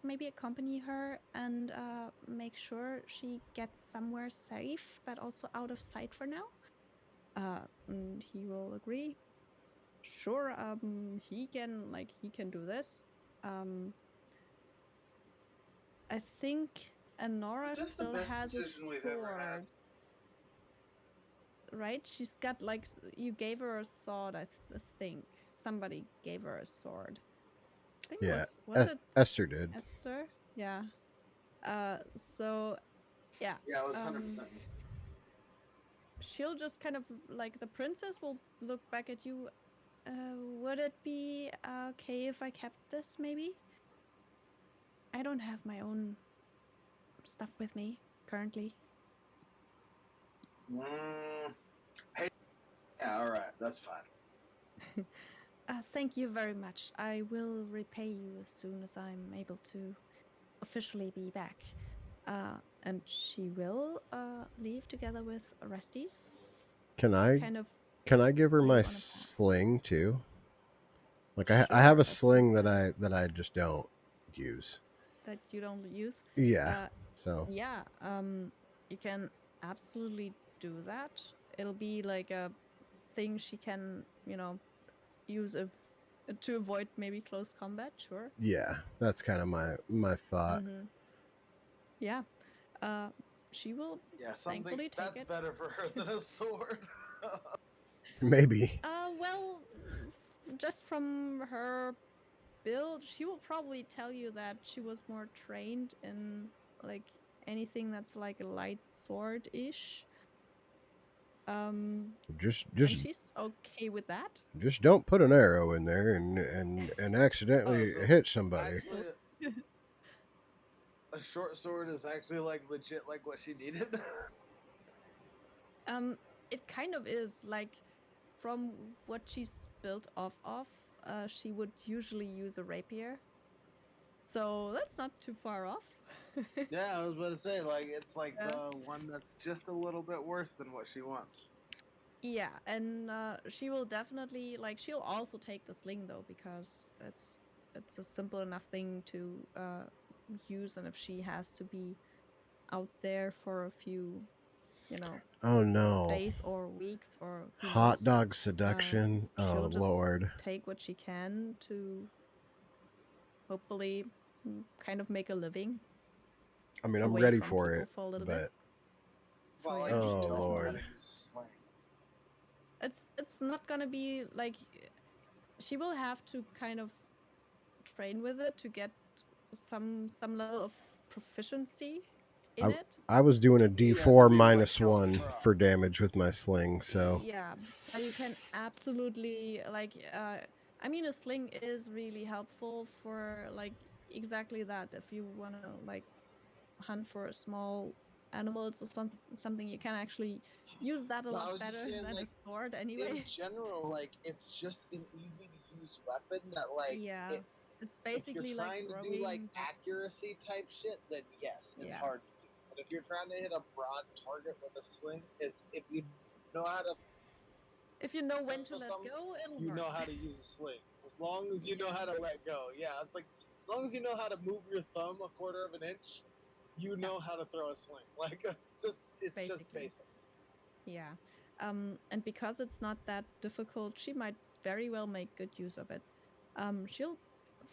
maybe accompany her and make sure she gets somewhere safe, but also out of sight for now? And he will agree. Sure, he can do this. Um, I think Is Anora this the still best has a decision we've ever had? sword, right? She's got like you gave her a sword. Think somebody gave her a sword. I think it Yeah, was it Esther did. Esther? Yeah. So yeah. Yeah, it was 100%. Um, she'll just kind of like the princess will look back at you. Would it be okay if I kept this? Maybe I don't have my own stuff with me currently. Hey, yeah, all right, that's fine. Thank you very much. I will repay you as soon as I'm able to officially be back. And she will leave together with Orestes. Can They I kind of can I give her my leave on a path. sling too? Like I have Sure, a I think sling that I just don't use. that you don't use. Yeah. Uh, So yeah, you can absolutely do that. It'll be like a thing she can, use to avoid maybe close combat. Sure. yeah, that's kind of my thought. Mm-hmm. Yeah. Uh, she will Yeah, something thankfully take that's it. better for her than a sword. Maybe. Well, just from her build, she will probably tell you that she was more trained in like anything that's like a light sword ish. Just And just she's okay with that. just don't put an arrow in there and Oh, accidentally so hit somebody. actually, a short sword is actually like legit, like what she needed. um, it kind of is like from what she's built off of. She would usually use a rapier, so that's not too far off. Yeah, I was about to say, like, it's like Yeah. the one that's just a little bit worse than what she wants. Yeah, and she will definitely like she'll also take the sling though because it's a simple enough thing to use, and if she has to be out there for a few, you know, Oh no. days or weeks or who Hot knows, dog seduction. Oh she'll just lord. take what she can to hopefully kind of make a living I mean, I'm away ready from for people it, for a little bit. but So Well, yeah, like, you oh she'll tell them how to lord. definitely. use a sling. It's not gonna be like she will have to kind of train with it to get some level of proficiency in I it. I was doing a Yeah, D4 to be like hell -1 pro. for damage with my sling, so Yeah, but you can absolutely like I mean a sling is really helpful for like exactly that. If you want to like hunt for small animals or something, you can actually use that a No, I lot was just better saying, than a like, sword in anyway. general, like, it's just an easy to use weapon that, like, Yeah, it. it's If you're basically like trying to do like throwing just accuracy type shit, then yes, it's yeah. hard to do. But if you're trying to hit a broad target with a sling, it's if you know how to If you know when throw to let something, go, it'll you work. know how to use a sling. As long as you know Yeah. how to let go. Yeah, it's like as long as you know how to move your thumb a quarter of an inch, you Yeah, know how to throw a sling. Like it's just basically. basics. Yeah. And because it's not that difficult, she might very well make good use of it. She'll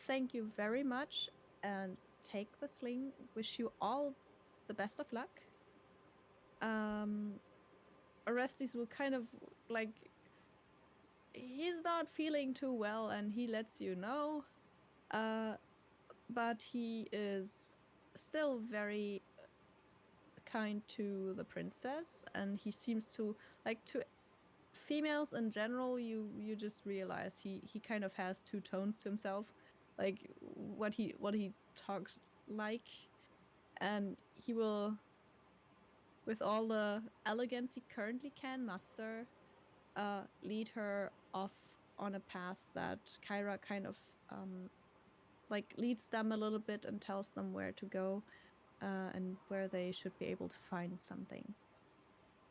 thank you very much and take the sling. Wish you all the best of luck. Um, Orestes will kind of like he's not feeling too well, and he lets you know. Uh, but he is still very kind to the princess, and he seems to like to females in general. You just realize he kind of has two tones to himself, like what he talks like, and he will, with all the elegance he currently can muster, lead her off on a path that Kyra kind of like leads them a little bit and tells them where to go, and where they should be able to find something.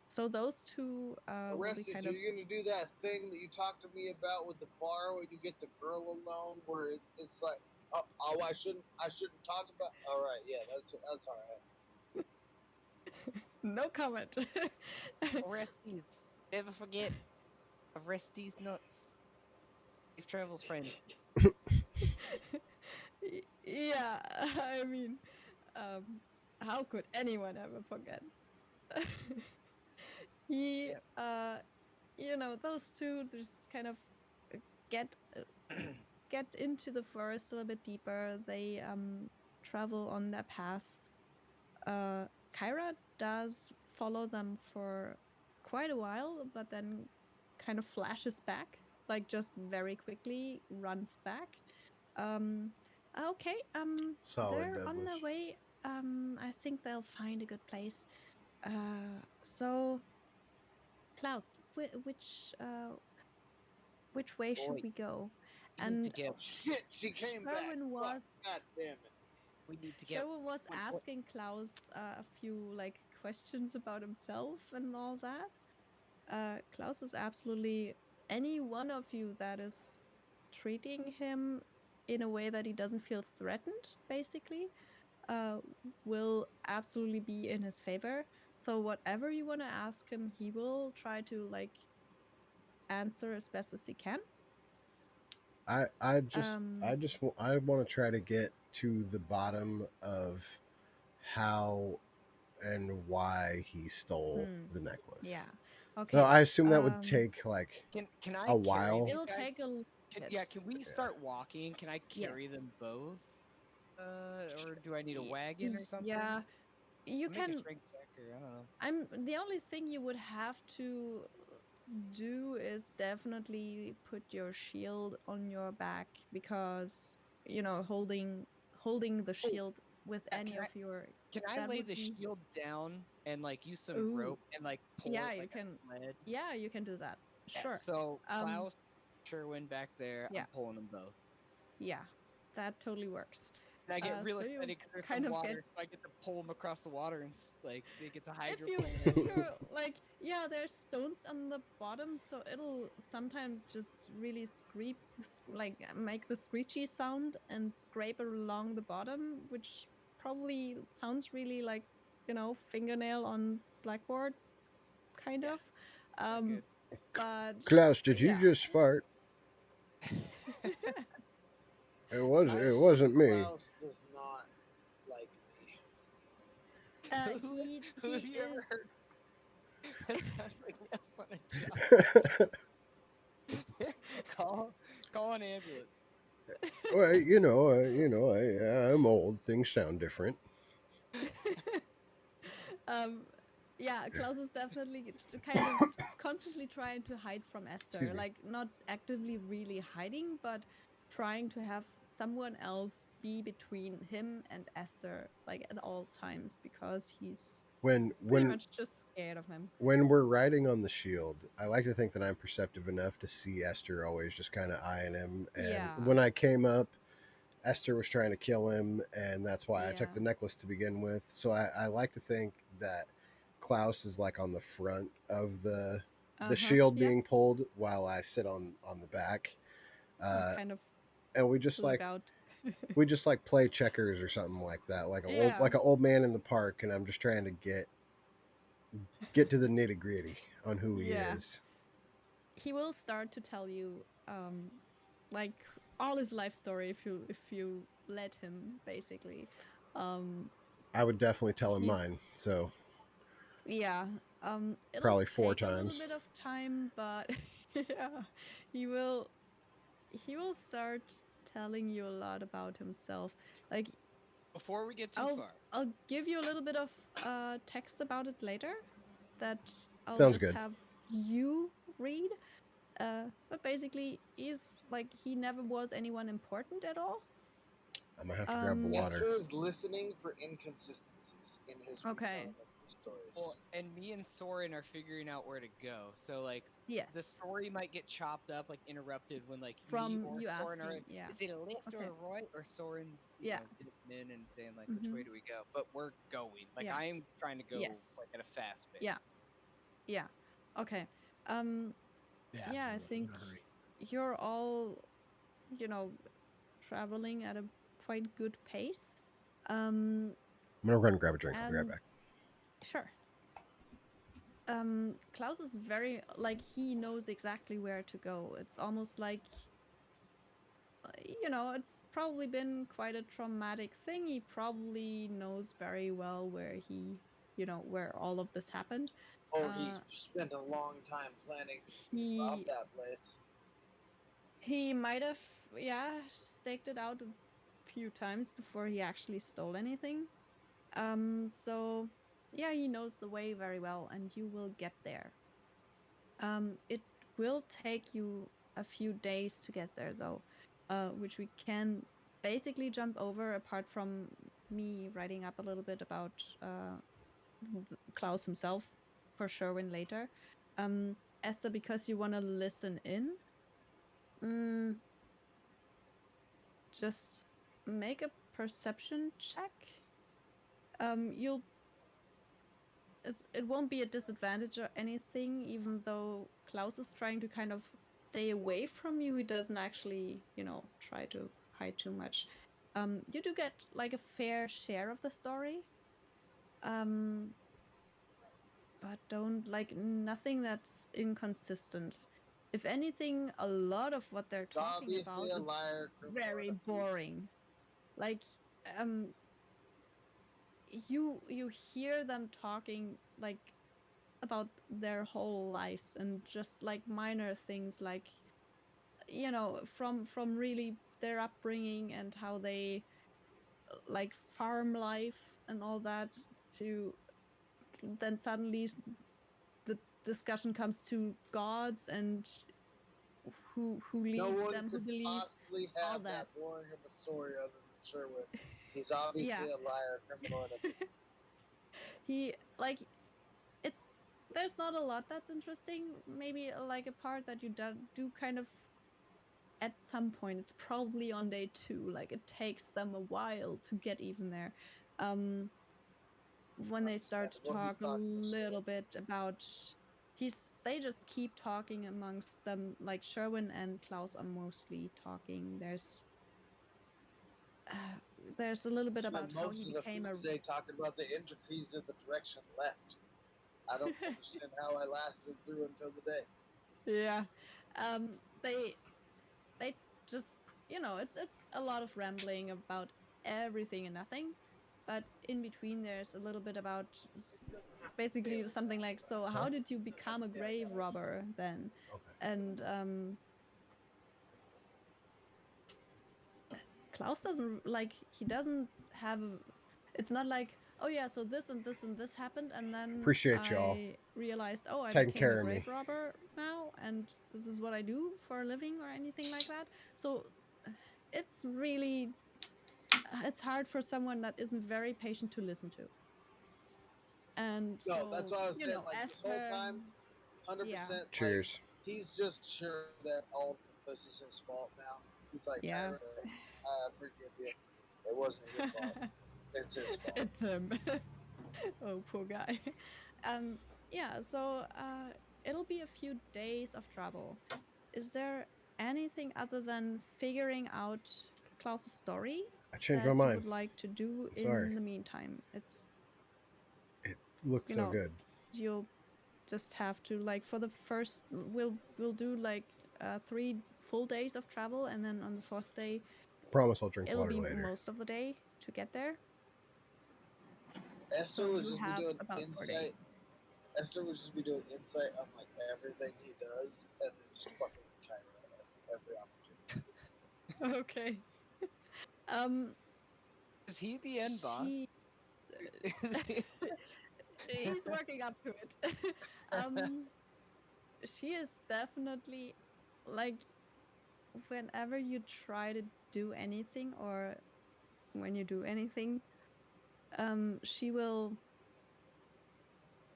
So those two will be Orestes, kind are of. you gonna do that thing that you talked to me about with the bar where you get the girl alone, where it's like Oh, I shouldn't talk about. All right, yeah, that's all right. No comment. Orestes, never forget Orestes nuts. Safe travels, friend. Yeah, I mean, um, how could anyone ever forget? he, Yep. those two just kind of uh, get uh, get into the forest a little bit deeper. They travel on their path. Kyra does follow them for quite a while, but then kind of flashes back, like just very quickly runs back. Um, okay, Solid, they're on their Douglas. way. I think they'll find a good place. So Klaus, which way should Boy, we go? we need to And get Oh shit, she came back. Sherwin Fuck, was god damn it. we need to get Sherwin was one point. asking Klaus a few like questions about himself and all that. Klaus is absolutely any one of you that is treating him in a way that he doesn't feel threatened, basically, uh, will absolutely be in his favor. So whatever you want to ask him, he will try to like answer as best as he can. I Um, just I want to try to get to the bottom of how and why he stole hmm, the necklace. yeah, So okay. I assume that would Um, take like Can a I carry while. these it'll guys? take a little Can, bit. yeah, can we Yeah. start walking? Can I carry Yes. them both? Or do I need a Y- wagon or something? Yeah, you I'll make a can. strength check or I don't know. I'm the only thing you would have to do is definitely put your shield on your back because holding the Oh, shield with yeah, any of your can I that lay would the be. shield down and like use some Oh, rope and like pull yeah, it you like a can. sled? Yeah, you can do that. Yeah, Sure. so Um, Klaus, Sherwin back there, yeah, I'm pulling them both. yeah, that totally works. And I get real So you excited because there's kind some of get. water, so I get to pull them across the water and like they get to hydroplane If over. you're like, yeah, there's stones on the bottom, so it'll sometimes just really like make the screechy sound and scrape along the bottom, which probably sounds really like fingernail on blackboard kind Yeah, of. sounds um good. but Klaus, did you yeah. just fart? I It assume wasn't me. Klaus does not like me. who who He have you ever is. heard? That sounds like us on a job. call call an ambulance. Well, I'm old. Things sound different. um yeah, Yeah. Klaus is definitely kind of constantly trying to hide from Excuse Esther, me. like not actively really hiding, but trying to have someone else be between him and Esther like at all times because he's When pretty when much just scared of him. when we're riding on the shield, I like to think that I'm perceptive enough to see Esther always just kind of eyeing him. And Yeah, when I came up, Esther was trying to kill him, and that's why I took yeah, the necklace to begin with. So I like to think that Klaus is like on the front of the uh-huh, shield yeah, being pulled while I sit on the back. Uh, kind of and to look out. we just like play checkers or something like that, Yeah, like an old man in the park, and I'm just trying to get to the nitty gritty on who he yeah, is. he will start to tell you like all his life story if you let him, basically. um I would definitely tell him he's mine. So Yeah, it'll probably four take a little times. bit of time, but yeah, he will he will start telling you a lot about himself. Like, Before we get too i'll far, I'll give you a little bit of text about it later that I'll Sounds just good. have you read. But basically, he's like, he never was anyone important at all. I'm gonna have to grab the um water. Esther is listening for inconsistencies in his okay. retelling of the well, stories. and me and Soren are figuring out where to go. So like the Yes, story might get chopped up, like interrupted when like me from or you Soren are. asking. Yeah, Is it a left or okay. a right? Or Soren's, Yeah. dipping in and saying like, which way Mm-hmm. do we go? But we're going. Like Yeah. I am trying to go Yes. like at a fast Yeah. pace. Yeah. Okay. Um Yeah, yeah, I absolutely. think In a hurry. you're all, you know, traveling at a quite good pace. I'm gonna run and grab a drink. I'll be right And back. sure. Klaus is very like he knows exactly where to go. It's almost like it's probably been quite a traumatic thing. He probably knows very well where where all of this happened. Or he Uh, spent a long time planning to rob he that place. he might have, yeah, staked it out a few times before he actually stole anything. So yeah, he knows the way very well, and you will get there. It will take you a few days to get there, though, which we can basically jump over. Apart from me writing up a little bit about Klaus himself for Sherwin later. Esther, because you want to listen in, mm, just make a perception check. You'll it won't be a disadvantage or anything, even though Klaus is trying to kind of stay away from you. He doesn't actually, try to hide too much. You do get like a fair share of the story. Um, but don't like nothing that's inconsistent. If anything, a lot of what they're He's talking obviously about a is liar, criminal, very and a thief. boring. Like, um, you hear them talking like about their whole lives and just like minor things like from really their upbringing and how they like farm life and all that to then suddenly the discussion comes to gods and who No leads one them, who could believes possibly all have that. that boring of a story other than Sherwood. He's obviously Yeah. a liar, criminal, and a thief. He like it's there's not a lot that's interesting. Maybe like a part that you do kind of at some point. It's probably on day 2. Like it takes them a while to get even there. Um when they start to Understandable. He's talk a talking to little Sherwood. bit about they just keep talking amongst them. Like Sherwin and Klaus are mostly talking. uh, there's a little I bit about spent how he most of the became a first day talking about the intricacies of the direction left. I don't understand how I lasted through until the day. yeah. They just it's a lot of rambling about everything and nothing, but in between there's a little bit about basically something like, so Huh? how did you become a grave robber then? Okay. And Klaus doesn't like he doesn't have it's not like, oh yeah, so this and this and this happened and then Appreciate y'all I realized, oh, I taking became a care of me. grave robber now and this is what I do for a living or anything like that. So it's really it's hard for someone that isn't very patient to listen to. And No, that's so, what I was saying. Like this whole Esther, time, yeah, 100%. Like Cheers. he's just sure that all this is his fault now. He's like, yeah. Tyra, I forgive you. It wasn't your fault. It's his fault. It's him. Oh, poor guy. Um, yeah, so it'll be a few days of trouble. Is there anything other than figuring out Klaus's story I changed my that you mind. would like to do I'm sorry. in the meantime? It's, It looked you so know, good. you'll just have to like for the first we'll do like 3 full days of travel, and then on the 4th day Promise I'll drink it'll water be later. most of the day to get there. Esther So would you just be have doing about 4 days. insight. Esther would just be doing insight on like everything he does, and then just fucking with Kyra at every opportunity. Okay. um Is he the end boss? she Is he- he's working up to it. um she is definitely like, whenever you try to do anything or when you do anything, she will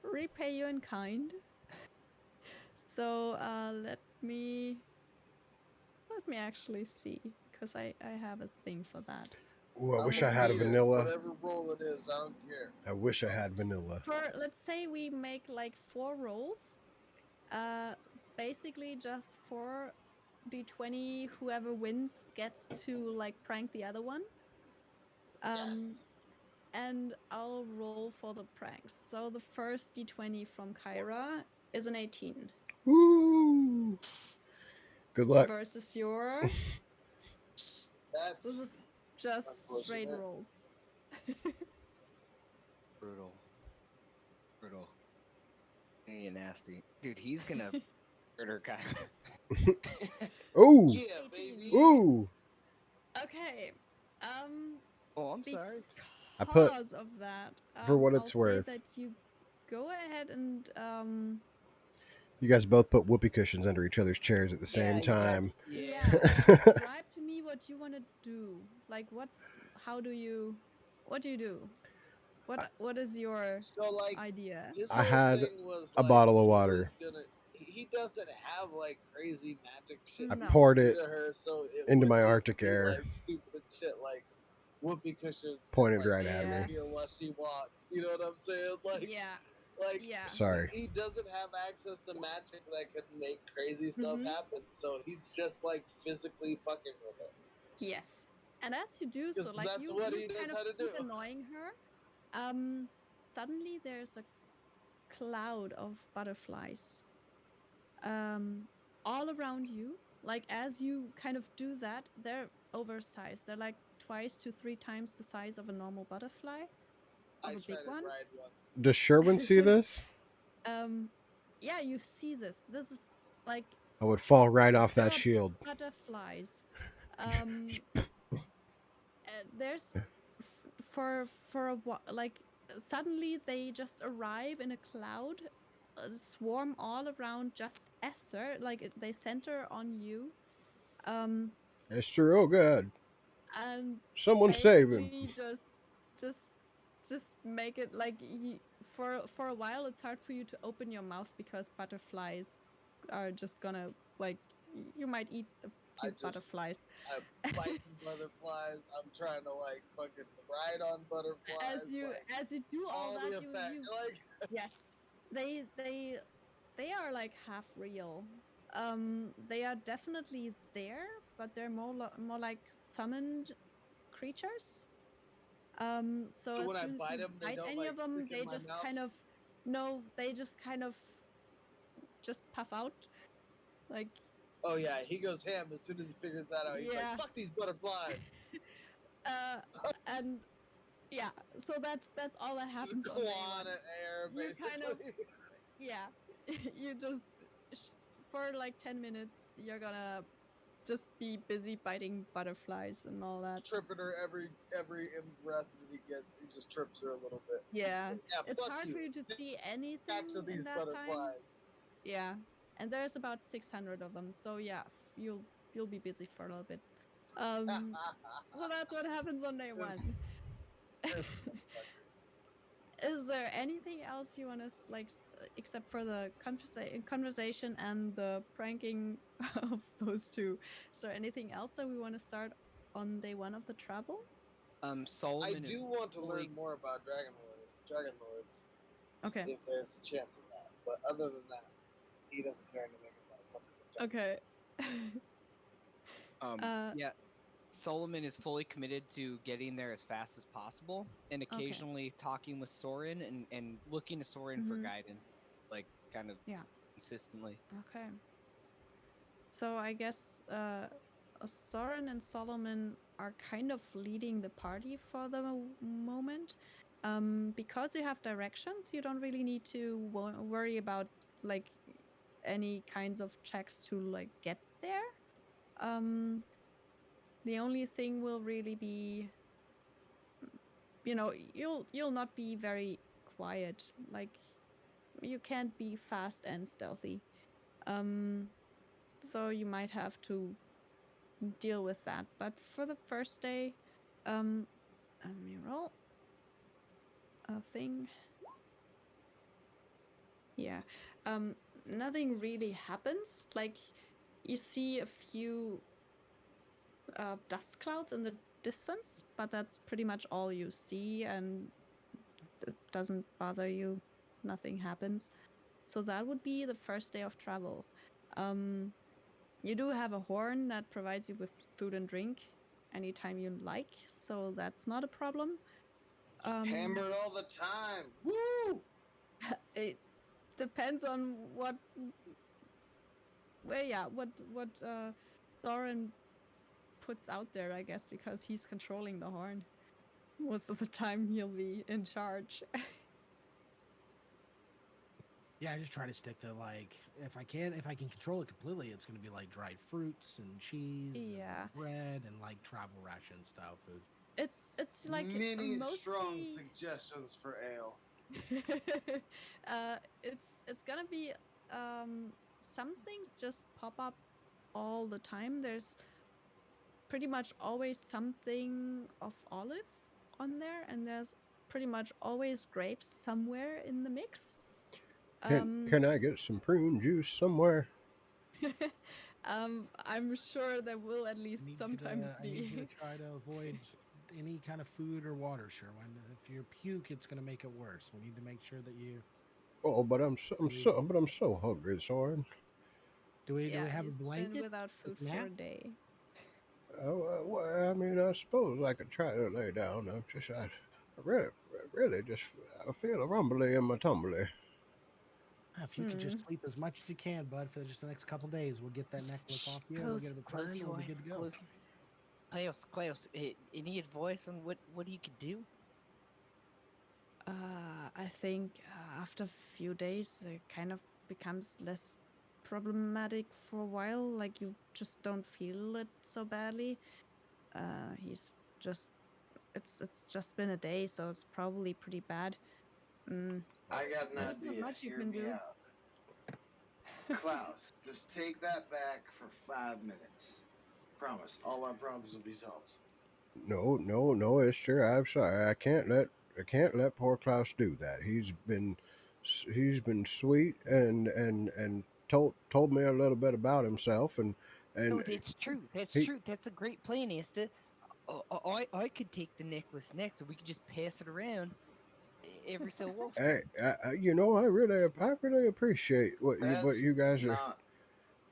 repay you in kind. So let me actually see, because I have a thing for that. Ooh, I I'm wish I gonna had a beat it. vanilla. Whatever role it is, I don't care. I wish I had vanilla. For let's say we make like 4 rolls, uh basically just for d20, whoever wins gets to like prank the other one. Um, Yes. and I'll roll for the pranks. So the first d20 from Kyra is an 18 Woo! Good luck. versus your. This That's is just straight unfortunate. rolls. Brutal. Brutal. You nasty. Dude, he's gonna murder Kyra. Ooh! Yeah, 18. baby. Ooh! Okay. Um, Oh, I'm sorry. I put, because of that, for what I'll it's say worth, that you go ahead and you guys both put whoopee cushions under each other's chairs at the Yeah, same you guys. time. Yeah. describe to me what you want to do. Like, what do you do? What is your So like idea? his I whole had thing was a like bottle of he water. was gonna. He doesn't have like crazy magic shit I he No. can poured do it to her, so it into would my just Arctic be air, like stupid shit like whoopee cushions and pointed like right at Yeah. me. oatmeal while she walks. You know what I'm saying? Yeah. Like Yeah. Sorry. he doesn't have access to magic that could make crazy stuff Mm-hmm. happen. So he's just like physically fucking with her Yes. And as you do so, because like that's you what you he knows kind of how to keep do. annoying her. Suddenly there's a cloud of butterflies um all around you. Like as you kind of do that, they're oversized. They're like twice to three times the size of a normal butterfly, I of a try big to one. ride one. Does Sherwin see this? um yeah, you see this. This is like I would fall right off there that are shield. butterflies. Um there's for a like suddenly they just arrive in a cloud, swarm all around just Esther, like they center on you, um It's true. Oh, God. and Someone save him. basically just just make it like for a while it's hard for you to open your mouth because butterflies are just gonna like you might eat a I few just butterflies. I'm biting butterflies. I'm trying to like fucking ride on as butterflies. you Like as you do all all that, the effect. you Like yes, they are like half real. They are definitely there, but they're more like summoned creatures. So so as when I soon as bite you them, they bite don't any of like them, stick in they my just mouth. kind of no, they just kind of just puff out. Like Oh yeah, he goes ham as soon as he figures that out. He's like, yeah. "Fuck these butterflies!" uh and yeah, so that's all that Just happens on day clawing one. at air, You kind of basically. yeah, you just for like 10 minutes you're gonna just be busy biting butterflies and all that. Tripping her every in breath that he gets. He just trips her a little bit. He's Yeah, like, "Yeah, it's fuck hard for you. you to see Back to anything in these that time. butterflies." Yeah, and there's about 600 of them, so yeah, you'll be busy for a little bit. Um, so that's what happens on day this one. this motherfucker. Is there anything else you want to like, except for the conversation and the pranking of those two? Is there anything else that we want to start on day one of the travel? I Solomon is do want to fully. learn more about Dragon Lords, Okay. if there's a chance of that. But other than that, he doesn't care anything about fucking Dragon. Okay. uh, Yeah. Solomon is fully committed to getting there as fast as possible, and okay. occasionally talking with Soren and looking to Soren for Mm-hmm. guidance, like kind of Yeah. consistently. Okay. So I guess Soren and Solomon are kind of leading the party for the moment. Because you have directions, you don't really need to worry about like any kinds of checks to like get there. Um, the only thing will really be, you'll not be very quiet. Like you can't be fast and stealthy. Um, so you might have to deal with that. But for the first day, let me roll a thing. Yeah. Um, Nothing really happens. Like you see a few dust clouds in the distance, but that's pretty much all you see, and it doesn't bother you. Nothing happens. So that would be the first day of travel. Um, you do have a horn that provides you with food and drink. anytime you like, so that's not a problem. Um, Hammered all the time. Woo! it depends on what Thorin puts out there, I guess, because he's controlling the horn. Most of the time, he'll be in charge. Yeah, I just try to stick to like if I can control it completely, it's gonna be like dried fruits and cheese Yeah, and bread and like travel ration style food. it's like Many strong mostly. suggestions for ale. It's gonna be some things just pop up all the time. There's pretty much always something of olives on there, and there's pretty much always grapes somewhere in the mix. Um, Can I get some prune juice somewhere? I'm sure there will at I least need you sometimes to I need you to be. try to avoid any kind of food or water, Sherwin. If you puke, it's gonna make it worse. We need to make sure that you Oh, but we I'm so hungry, Soren. do we Yeah, have a he's been blanket? without Take food a for nap? a day. Well, I mean, I suppose I could try to lay down. I really, really just I feel a rumbly in my tumbly. If you could just Hmm. sleep as much as you can, bud, for just the next couple days, we'll get that necklace Shh, off you and we'll get it close returned and your we'll be eyes, good to go. close your eyes. Klaus, any advice on what you could do? I think after a few days, it kind of becomes less problematic for a while. Like you just don't feel it so badly. He's just it's just been a day, so it's probably pretty bad. Mm, I got an there's not idea. much you Hear can me do. out. Klaus, just take that back for 5 minutes. Promise, all our problems will be solved. No, Esther. I'm sorry. I can't let poor Klaus do that. He's been sweet and told me a little bit about himself and Oh, that's true. That's he true. That's a great plan, Esther. I could take the necklace next, and we could just pass it around every so I, often. you know I really appreciate what That's you guys are. not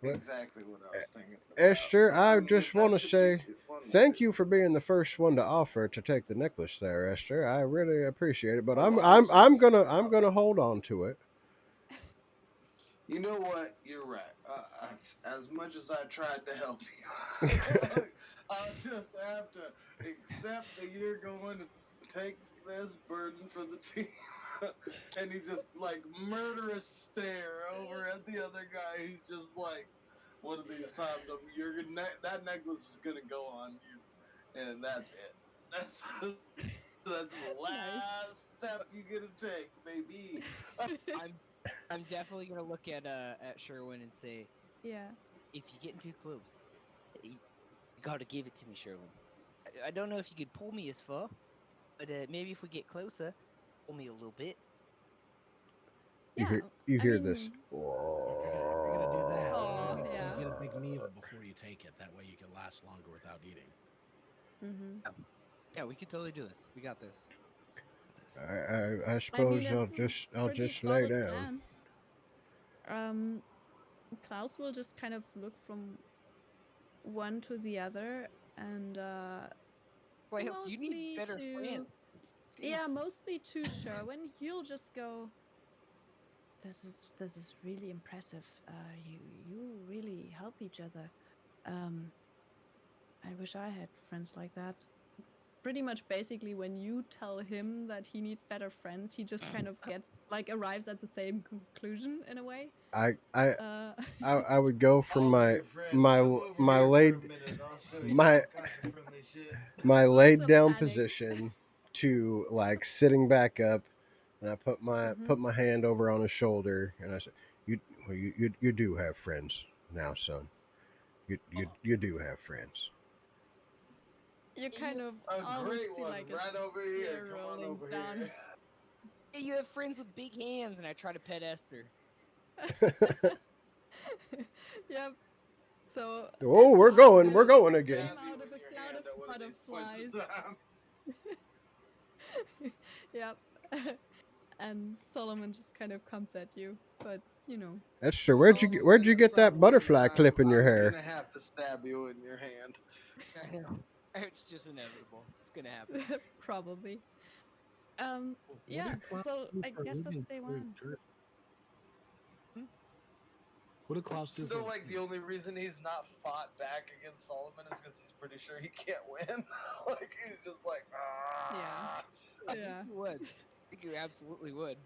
What exactly what I was thinking about. Esther, But I I mean, if just want to that's what you say want to thank do, you for being the first one to offer to take the necklace there, Esther. I really appreciate it, but of all sorts, I'm gonna hold on to it. you know what? You're right. As much as I tried to help you, I'll just have to accept that you're going to take this burden for the team. And he just like murderous stare over at the other guy. He's just like, one of these times, that necklace is gonna go on you, and that's it. That's the Nice. last step you're gonna take, baby. I'm I'm definitely gonna look at Sherwin and say, Yeah. if you're getting too close, you gotta give it to me, Sherwin. I don't know if you could pull me as far, but maybe if we get closer, pull me a little bit. Yeah. You I hear this? mean, If you're gonna do that, oh you yeah. get a big meal before you take it. That way you can last longer without eating. Hmm. Yeah, yeah, we could totally do this. We got this. Got this. I I mean, suppose it's a I'll pretty just lay solid down. plan. Um, Klaus will just kind of look from one to the other and Klaus, you need mostly better to friends. yeah, Jeez. mostly to Sherwin. He'll just go, this is really impressive. You really help each other. Um, I wish I had friends like that. Pretty much basically when you tell him that he needs better friends, he just kind of gets like arrives at the same conclusion in a way. I I Uh I would go from I'll be my your friend. my Come over my here for a laid minute. I'll show you my all kinds of friendly shit. my lots laid of down adding. position to like sitting back up, and I Hmm. put my hand over on his shoulder, and I said, You do have friends now, son. You do have friends." You kind You, of A great almost see one like a right over here. tear Come on rolling over here. down. you have friends with big hands, and I try to pet Esther. Yep. So Oh, Esther just I'll kind we're of just going again. came stab you out of in a your cloud hand of at one of these points in butterflies. time. Yep. And Solomon just kind of comes at you, but Esther, where'd Solomon, you at get that some point in butterfly time, clip in your I'm hair? gonna have to stab you in your hand. I know. It's just inevitable. It's gonna happen. Probably. What Yeah. did Klaus So do I for a guess that's living day before he was one. cursed? Hmm? What did Klaus do for a Still, like, the living? only reason he's not fought back against Solomon is because he's pretty sure he can't win. Like, he's just like, Yeah. ah. I think Yeah. you would. I think you absolutely would.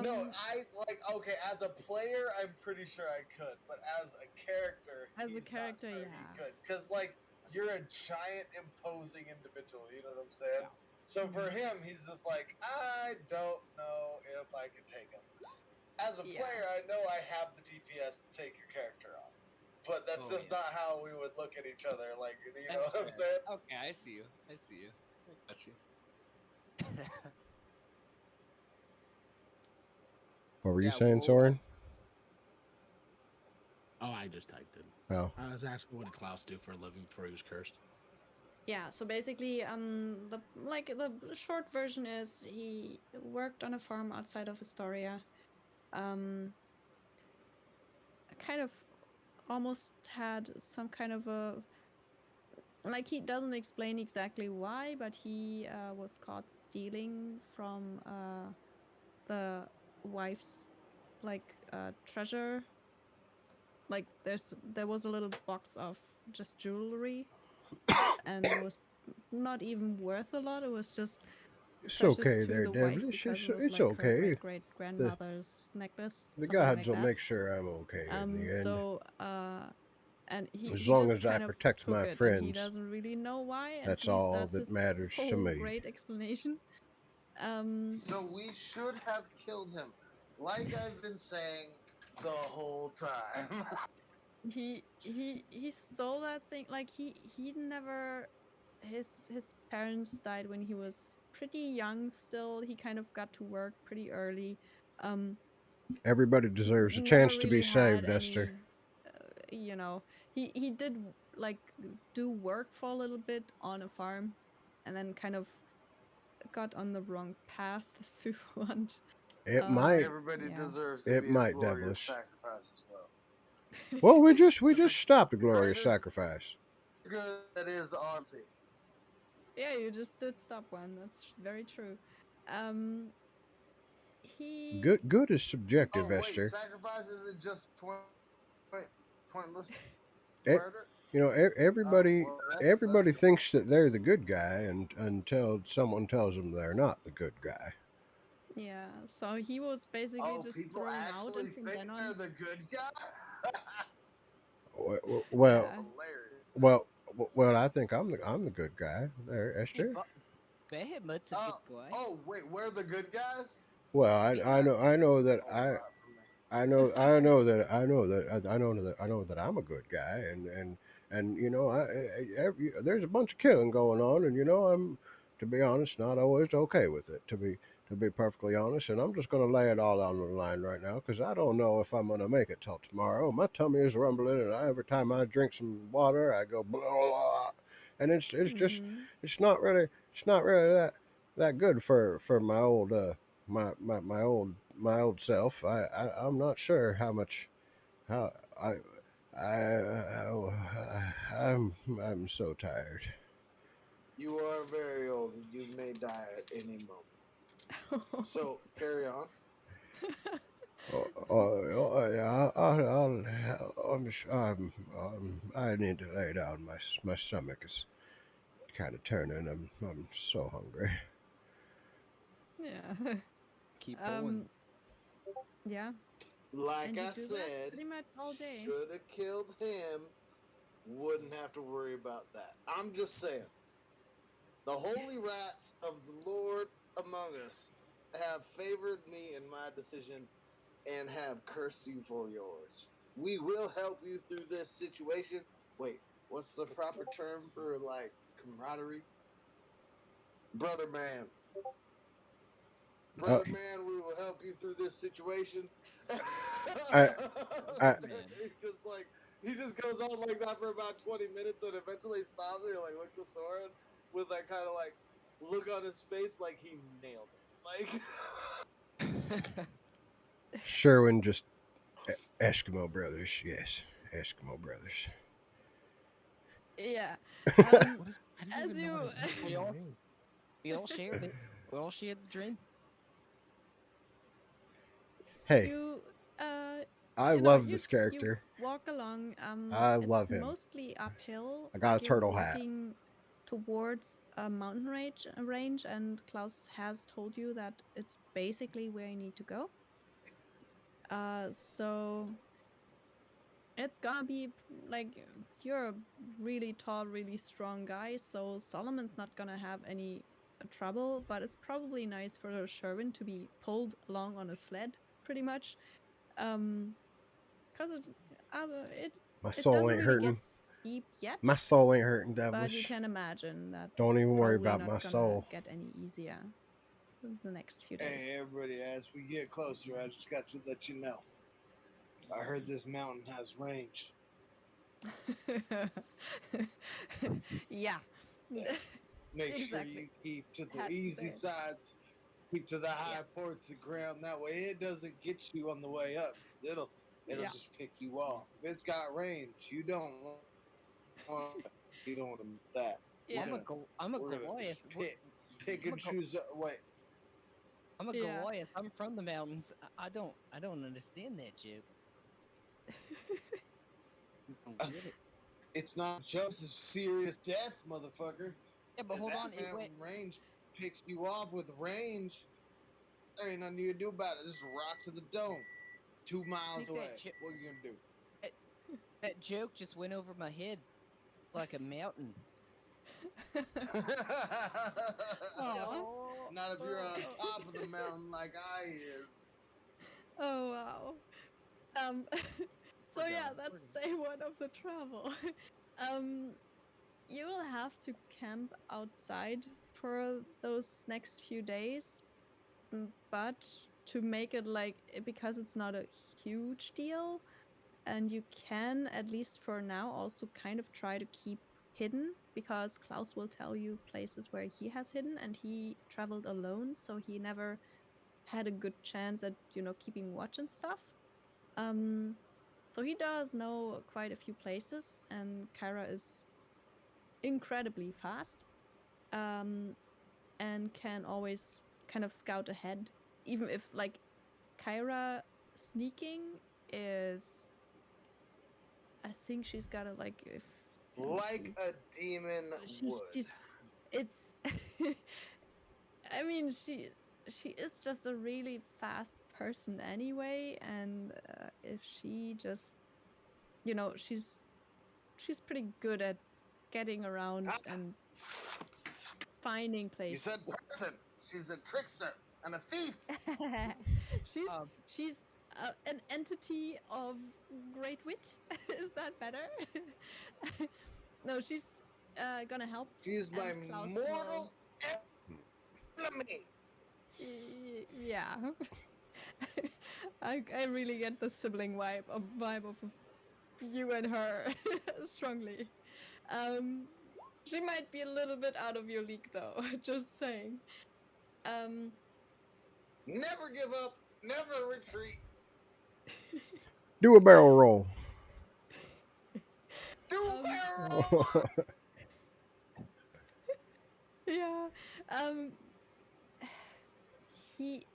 No, Um, I like okay. As a player, I'm pretty sure I could, but as a character, as a he's not character, sure he yeah. could. Because like you're a giant, imposing individual. You know what I'm saying? Yeah. So for Mhm. him, he's just like, I don't know if I can take him. As a Yeah. player, I know I have the DPS to take your character on, but that's Oh, just yeah. not how we would look at each other. Like, you know That's what I'm fair. saying? Okay, I see you. I see you. I got you. What were you Yeah, saying, well, Soren? Oh, I just typed it. Oh, I was asking what did Klaus do for a living before he was cursed. Yeah, so basically, the short version is he worked on a farm outside of Astoria. Um, kind of almost had some kind of a like he doesn't explain exactly why, but he was caught stealing from the wife's treasure. Like there was a little box of just jewelry, and it was not even worth a lot. It was just it's precious okay to there, the wife Devilish. because it was It's like her okay. great great The grandmother's necklace, the something gods like will that. make sure I'm okay in the end, So and as he long just as I kind of protect took my it, and he friends. doesn't really know why. At That's least all that's that his matters to whole me. great explanation. Um, So we should have killed him, like I've been saying the whole time. he stole that thing. Like he never his parents died when he was pretty young. Still, he kind of got to work pretty early. Um, Everybody deserves a never chance to be really had saved, Esther. any you know he did like do work for a little bit on a farm, and then kind of got on the wrong path, if you want. It might, Everybody Yeah. deserves to it be a might, glorious Devilish. sacrifice as well. Well, we To the just stopped a glorious greater sacrifice. good that is on sea. Yeah, you just did stop one. That's very true. Um, he Good is subjective, Oh wait, Esther. sacrifice isn't just pointless E- murder. you know, Oh everybody well, that's everybody good. thinks that they're the good guy, and until someone tells them they're not the good guy. Yeah, so he was basically Oh, just people thrown out, actually and from think then they're on, the good guy. Well, yeah, Hilarious. well, well. I think I'm the good guy there, hey, Esther. Behemoth's a good guy. Oh wait, we're the good guys. Well, That I know changes a that whole lot for me. I know that I'm a good guy, and you know, there's a bunch of killing going on, and you know, I'm, to be honest, not always okay with it. To be perfectly honest, and I'm just going to lay it all on the line right now because I don't know if I'm going to make it till tomorrow. My tummy is rumbling, and every time I drink some water, I go blah, blah, blah. And it's just mm-hmm. it's not really that good for my old my old self. I'm not sure how much how I'm so tired. You are very old, and you may die at any moment. So carry on. I need to lay down. My stomach is kind of turning. I'm so hungry. Yeah. Keep going. um, yeah, Like and you I do that said, pretty much all day. should have killed him. Wouldn't have to worry about that. I'm just saying. The holy rats of the Lord among us have favored me in my decision and have cursed you for yours. We will help you through this situation. Wait, what's the proper term for like camaraderie? Brother man. Uh, Brother man, we will help you through this situation. I I Man. He just like he just goes on like that for about 20 minutes and eventually stops and he like looks at Soren with that kind of like look on his face like he nailed it. Like Sherwin just Eskimo brothers, yes, Eskimo brothers. Yeah. What is? I don't As even know you what an ant We all is. we all shared it. We all shared the dream. Hey, you I you know love you this you character. walk along. I It's love him. mostly uphill, I got a like you're turtle hat. walking towards a mountain range, and Klaus has told you that it's basically where you need to go. So it's gonna be like you're a really tall, really strong guy, so Solomon's not gonna have any trouble, but it's probably nice for Sherwin to be pulled along on a sled, pretty much. Because it My it soul doesn't ain't really hurting. get steep My yet, soul ain't hurting, but you devilish. can imagine that Don't it's even worry probably about not my gonna soul. get any easier the next few days. Hey, everybody, as we get closer, I just got to let you know. I heard this mountain has range. Yeah. Make sure Exactly. you keep to the Had to easy say. sides, keep to the Yeah. high ports of ground. That way, it doesn't get you on the way up, because it'll Yeah. just pick you off. If it's got range, you don't want to miss that. Yeah. I'm a We're gonna Goliath. just pick I'm a and choose. Wait, I'm a Yeah. Goliath. I'm from the mountains. I don't understand that joke. I don't get it. it's not just a serious death, motherfucker. Yeah, but hold That on. It went. mountain range picks you off with range. There ain't nothing you can do about it. Just rock to the dome. 2 miles Nick, away. What are you gonna do? that, that joke just went over my head like a mountain. Aw. Oh, Not if you're on Oh. top of the mountain like I is. Oh wow. Um so We're yeah, going. that's We're going. day one of the travel. um you will have to camp outside for those next few days, but to make it like because it's not a huge deal, and you can, at least for now, also kind of try to keep hidden, because Klaus will tell you places where he has hidden, and he traveled alone, so he never had a good chance at keeping watch and stuff. um so he does know quite a few places, and Kyra is incredibly fast, um and can always kind of scout ahead, even if like Kyra sneaking is, I think she's got to like, if let me Like see, a demon would. she's it's I mean, she is just a really fast person anyway, and if she just she's pretty good at getting around Ah, and finding you said places. person. She's a trickster and a thief. she's um, she's an entity of great wit. Is that better? No, she's gonna help, She's my and Klaus will. mortal enemy. Yeah. I really get the sibling vibe of you and her strongly. Um, she might be a little bit out of your league though. Just saying. Um, Never give up. Never retreat. Do a barrel roll. Do um, barrel. yeah. Um, he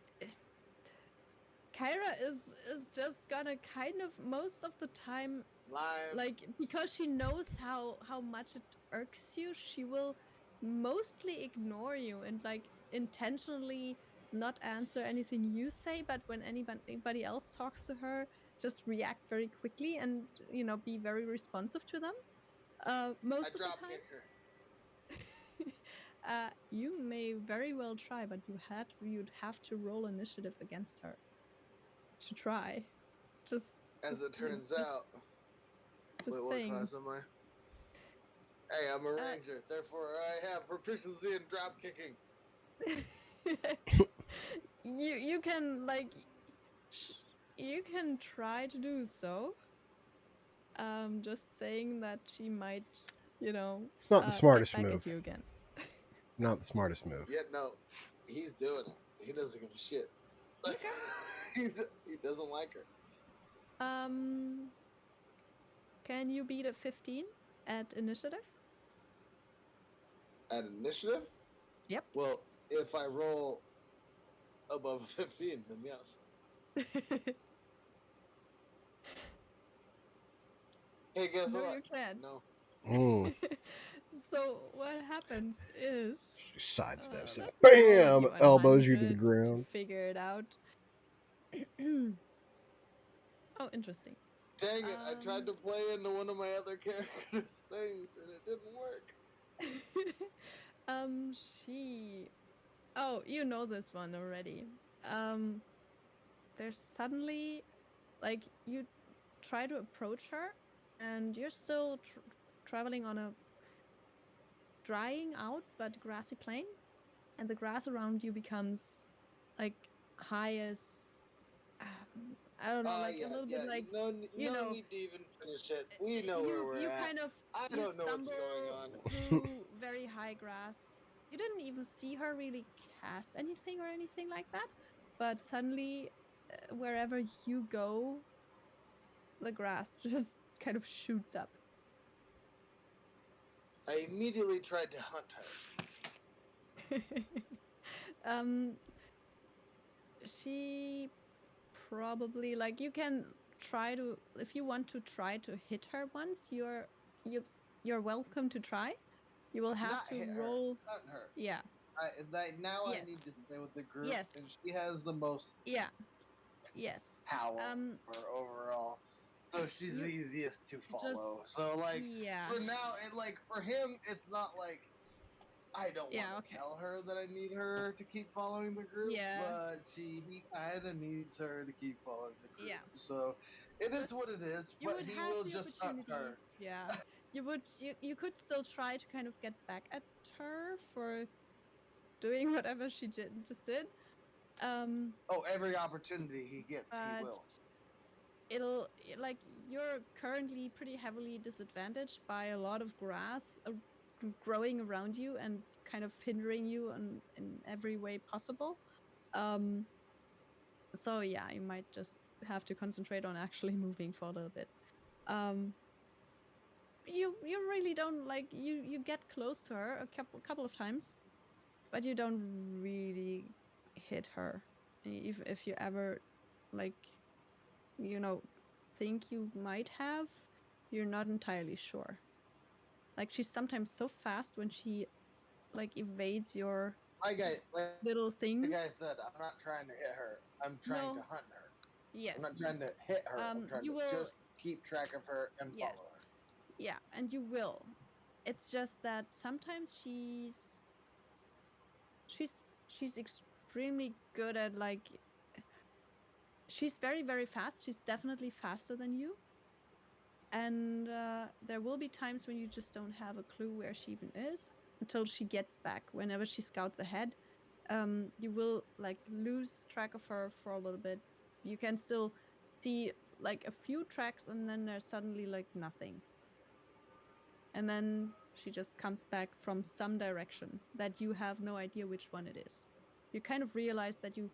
Kyra is just gonna kind of most of the time, Lying. like, because she knows how much it irks you, she will mostly ignore you and like intentionally not answer anything you say, but when anybody else talks to her, just react very quickly and be very responsive to them I most of the drop time. kick her. You may very well try, but you'd have to roll initiative against her to try. Just As just it you know, turns out. Wait, just what saying. class am I? Hey, I'm a Uh, ranger. Therefore, I have proficiency in drop kicking. you can like you can try to do so. Just saying that she might, It's not the get smartest back at move. you again. Not the smartest move. Yet no, he's doing it. He doesn't give a shit. Okay. He doesn't like her. Um, can you beat a 15 at initiative? At initiative? Yep. Well, if I roll above a 15, then yes. Hey, guess No, what? you can't. No. Mm. So what happens is, She sidesteps it. let me roll a Bam! Elbows you to the d100 to ground. figure it out. Oh, interesting. Dang it, I tried to play into one of my other characters' things and it didn't work. She. Oh, you know this one already. There's suddenly, like, you try to approach her, and you're still traveling on a drying out but grassy plain, and the grass around you becomes like high as I don't know, like a little bit like you No know need to even finish it. We know where we're you at. kind of I you don't know what's going stumble on. through very high grass. You didn't even see her really cast anything or anything like that, but suddenly wherever you go, the grass just kind of shoots up. I immediately tried to hunt her. um she probably, like, you can try to, if you want to try to hit her once, you you're welcome to try. You will have Not to hit her, roll. hunt her. Yeah. I need to Yes. stay with the group, Yes. and she has the most Yeah. Yes. power Um overall. So she's the you easiest to follow. just So like yeah. for now, for him, it's not like I don't want Yeah, to okay. tell her that I need her to keep following the group, Yeah. but he kind of needs her to keep following the group. Yeah. So it is Just what it is. you But would he have will the just hunt opportunity. her. Yeah. You could still try to kind of get back at her for doing whatever she just did. Um Oh, every opportunity he gets, he but will. it'll like you're currently pretty heavily disadvantaged by a lot of grass growing around you and kind of hindering you in every way possible. Um, so yeah, you might just have to concentrate on actually moving for a little bit. Um, you really don't, like, you get close to her a couple of times, but you don't really hit her. If you ever, like, you know, think you might have, you're not entirely sure. Like, she's sometimes so fast when she, like, evades your Like I like, little like I things. said, I'm not trying to hit her. I'm trying to No, hunt her. I'm not yes. trying to hit her. I'm trying You to will, just keep track of her and yes. follow her. Yeah, and you will. It's just that sometimes she's extremely good at, like, she's very, very fast. She's definitely faster than you. And there will be times when you just don't have a clue where she even is until she gets back. Whenever she scouts ahead, you will, like, lose track of her for a little bit. You can still see, like, a few tracks, and then there's suddenly, like, nothing. And then she just comes back from some direction that you have no idea which one it is. You kind of realize that you,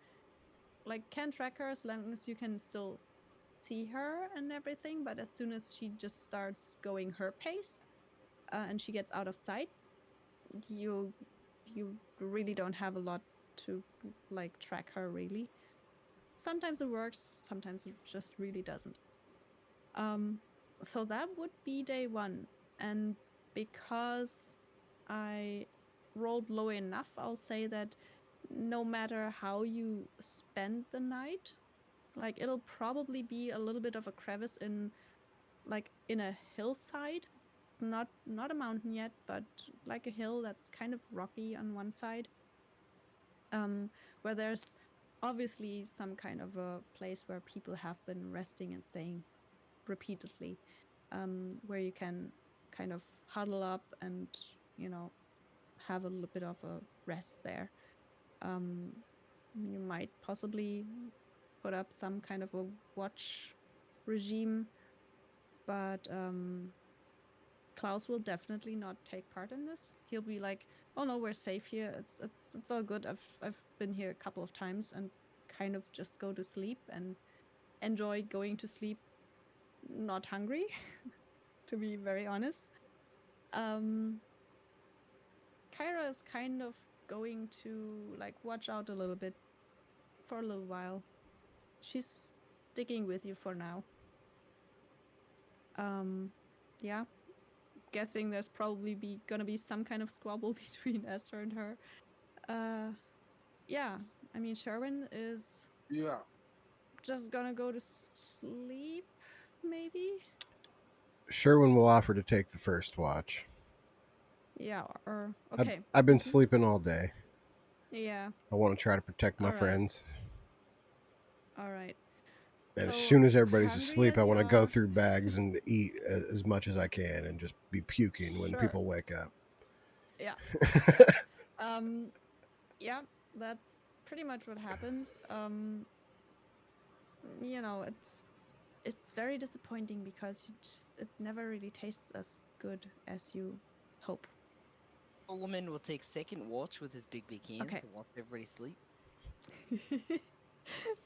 like, can track her as long as you can still see her and everything, but as soon as she just starts going her pace, and she gets out of sight, you you really don't have a lot to, like, track her really. Sometimes it works, sometimes it just really doesn't. um so that would be day one. And because I rolled low enough, I'll say that no matter how you spend the night, like, it'll probably be a little bit of a crevice in, like, in a hillside. It's not a mountain yet, but like a hill that's kind of rocky on one side, where there's obviously some kind of a place where people have been resting and staying repeatedly, where you can kind of huddle up and, you know, have a little bit of a rest there. um, you might possibly put up some kind of a watch regime, but Klaus will definitely not take part in this. He'll be like, "Oh no, we're safe here. It's all good. I've been here a couple of times," and kind of just go to sleep and enjoy going to sleep not hungry, to be very honest. Um Kyra is kind of going to like watch out a little bit for a little while. She's sticking with you for now. Yeah, guessing there's probably gonna be some kind of squabble between Esther and her. Uh, yeah, I mean Sherwin is Yeah. just gonna go to sleep, maybe. Sherwin will offer to take the first watch. Yeah, or I've, okay. I've been sleeping all day. Yeah, I want to try to protect my all right, friends. all right. And as So soon as everybody's hungry asleep, as I you want to go are, through bags and eat as much as I can and just be puking when sure. people wake up. Yeah, yeah. Um, yeah, that's pretty much what happens. You know, it's very disappointing because it never really tastes as good as you hope. Solomon will take second watch with his big hands Okay. and watch everybody sleep.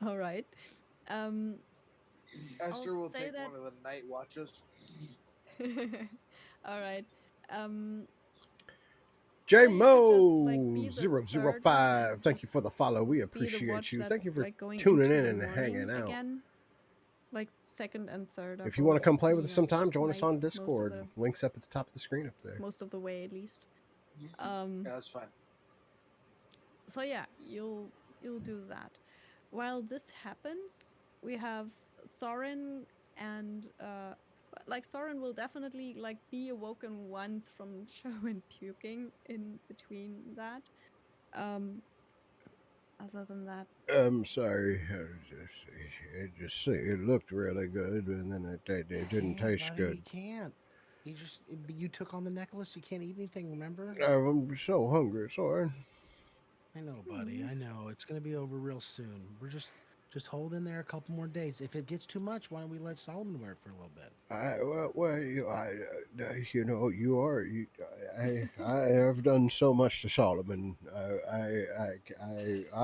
All right. Um, I'll Esther will say take that. one of the night watches. All right. Um, J or you could just like be Mo the third one 005. and Thank you just for the follow. We be the appreciate watch you. Thank that's you for like going tuning into in the and hanging morning out. again. Like second and third are If you want to both come play with pretty us much sometime, join us night on Discord. Links up at the top of the screen up there. most of the way at least. Yeah, that's fine. So yeah, you'll do that. While this happens, we have Soren and like Soren will definitely like be awoken once from Sherwin puking in between that. Um Other than that, I'm sorry. It looked really good, and then it didn't Can't, taste buddy. You good. can't. You took on the necklace. You can't eat anything. Remember? I'm so hungry. Sorry. I know, buddy. hmm, I know. It's gonna be over real soon. We're just hold in there a couple more days. If it gets too much, why don't we let Solomon wear it for a little bit? You know, you are. I have done so much to Solomon.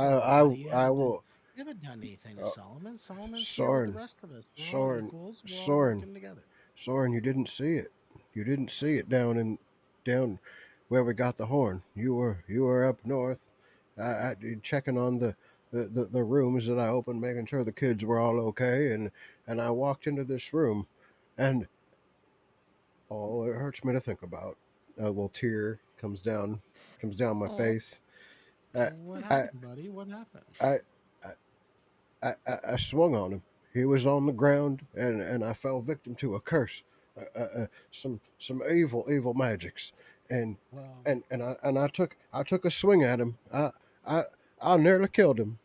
No, buddy, I will. you haven't done anything to Uh, Solomon. Solomon's here with the Soren, rest of us. We're all Soren, equals. We're all Soren, working together. Soren. You didn't see it. You didn't see it down where we got the horn. You were up north. I checking on the rooms that I opened, making sure the kids were all okay, and I walked into this room, and oh, it hurts me to think about. A little tear comes down my oh, face. I What I happened, buddy? What happened? I I swung on him. He was on the ground, and I fell victim to a curse, some evil magics, and Well, I took a swing at him. I I nearly killed him.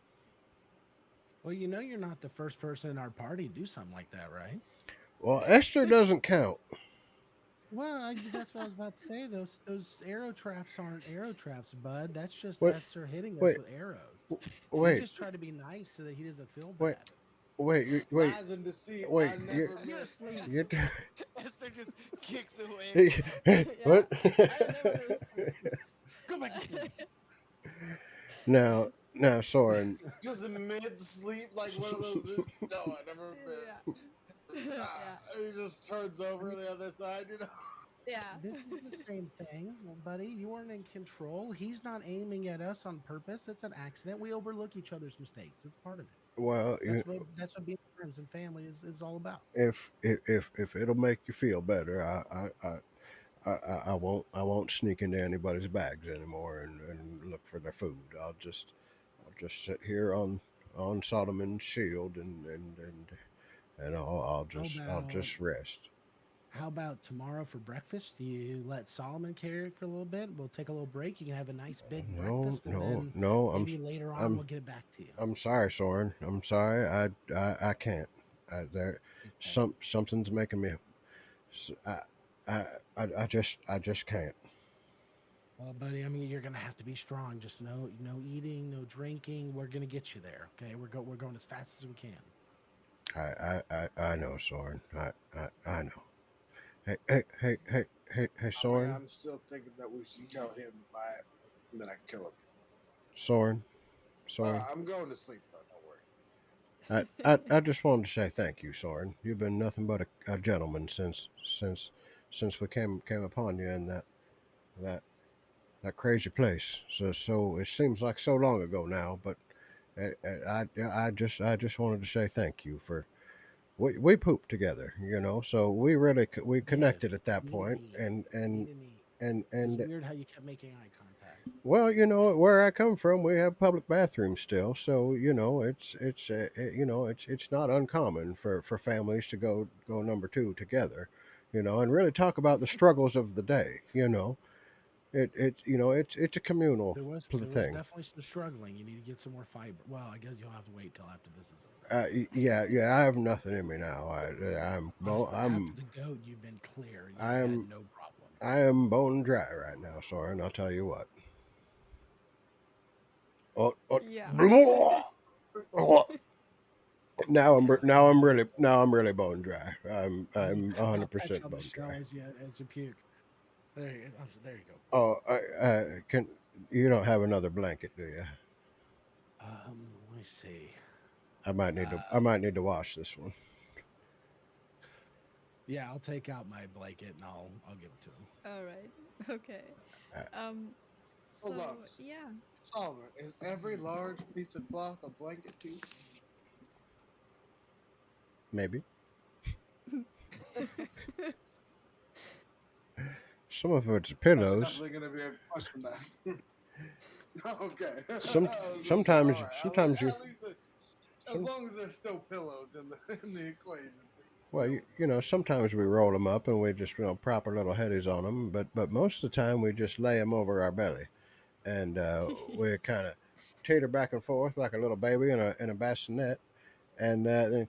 well, you're not the first person in our party to do something like that, right? Well, Esther doesn't count. Well, that's what I was about to say. Those arrow traps aren't arrow traps, bud. That's just Wait, Esther hitting us wait, with arrows. We wait, just try to be nice so that he doesn't feel wait, bad. wait, Lies and deceit wait. are never You're missed. asleep. You, Esther just kicks away. yeah, what? I never go to sleep. Go back to sleep. Now, Soren. Just mid sleep, like one of those. No, I never Yeah, missed. yeah, He just turns I over mean, the other side, you know? yeah. this is the same thing, buddy. You weren't in control. He's not aiming at us on purpose. It's an accident. We overlook each other's mistakes. It's part of it. Well, That's what being friends and family is all about. if it'll make you feel better, I won't sneak into anybody's bags anymore and look for their food. I'll just sit here on Solomon's shield and How I'll about just rest. how about tomorrow for breakfast? You let Solomon carry it for a little bit. We'll take a little break. You can have a nice big No, breakfast, and then no. maybe later on I'm we'll get it back to you. I'm sorry, Soren. I'm sorry. I can't. There Okay. something's making me. I I I just can't. Well, buddy, I mean, you're gonna have to be strong. Just no eating, no drinking. We're gonna get you there. Okay, we're going as fast as we can. I know, Soren. I know. Hey, I mean, Soren. I'm still thinking that we should tell him to buy it and then I can kill him. Soren. Soren. I'm going to sleep, though. Don't worry. I just wanted to say thank you, Soren. You've been nothing but a gentleman since we came upon you in that that crazy place. So it seems like so long ago now, but I just wanted to say thank you for we pooped together, so we really we We did. connected at that Knee to point, knee. and Knee and to knee. and It was and weird how you kept making eye contact. well, where I come from, we have public bathrooms still, so it's not uncommon for families to go number two together, and really talk about the struggles of the day. It's a communal There was thing. definitely some struggling. You need to get some more fiber. Well, I guess you'll have to wait till after this is over. Yeah, I have nothing in me now. Honestly, after the goat, you've been clear. You had I'm no problem. I am bone dry right now, Soren. I'll tell you what. Oh, oh, Yeah. now I'm really bone dry. Let me I'm I'll pat you 100% on the bone dry. shell as you puke. There you go. Cool. Oh, I can you don't have another blanket, do you? Let me see. I Uh, might need to wash this one. yeah, I'll take out my blanket and I'll give it to him. All right. Okay. Uh, Um. Hold on. So yeah. Solomon, is every large piece of cloth a blanket piece? Maybe some of it's That's pillows. definitely going to be a question then. Okay. Some I was gonna say, all sometimes right. sometimes you At least, as some long as there's still pillows in the equation, we can well still. sometimes we roll them up and we just prop our little headies on them, but most of the time we just lay them over our belly, and we kind of teeter back and forth like a little baby in a bassinet, and then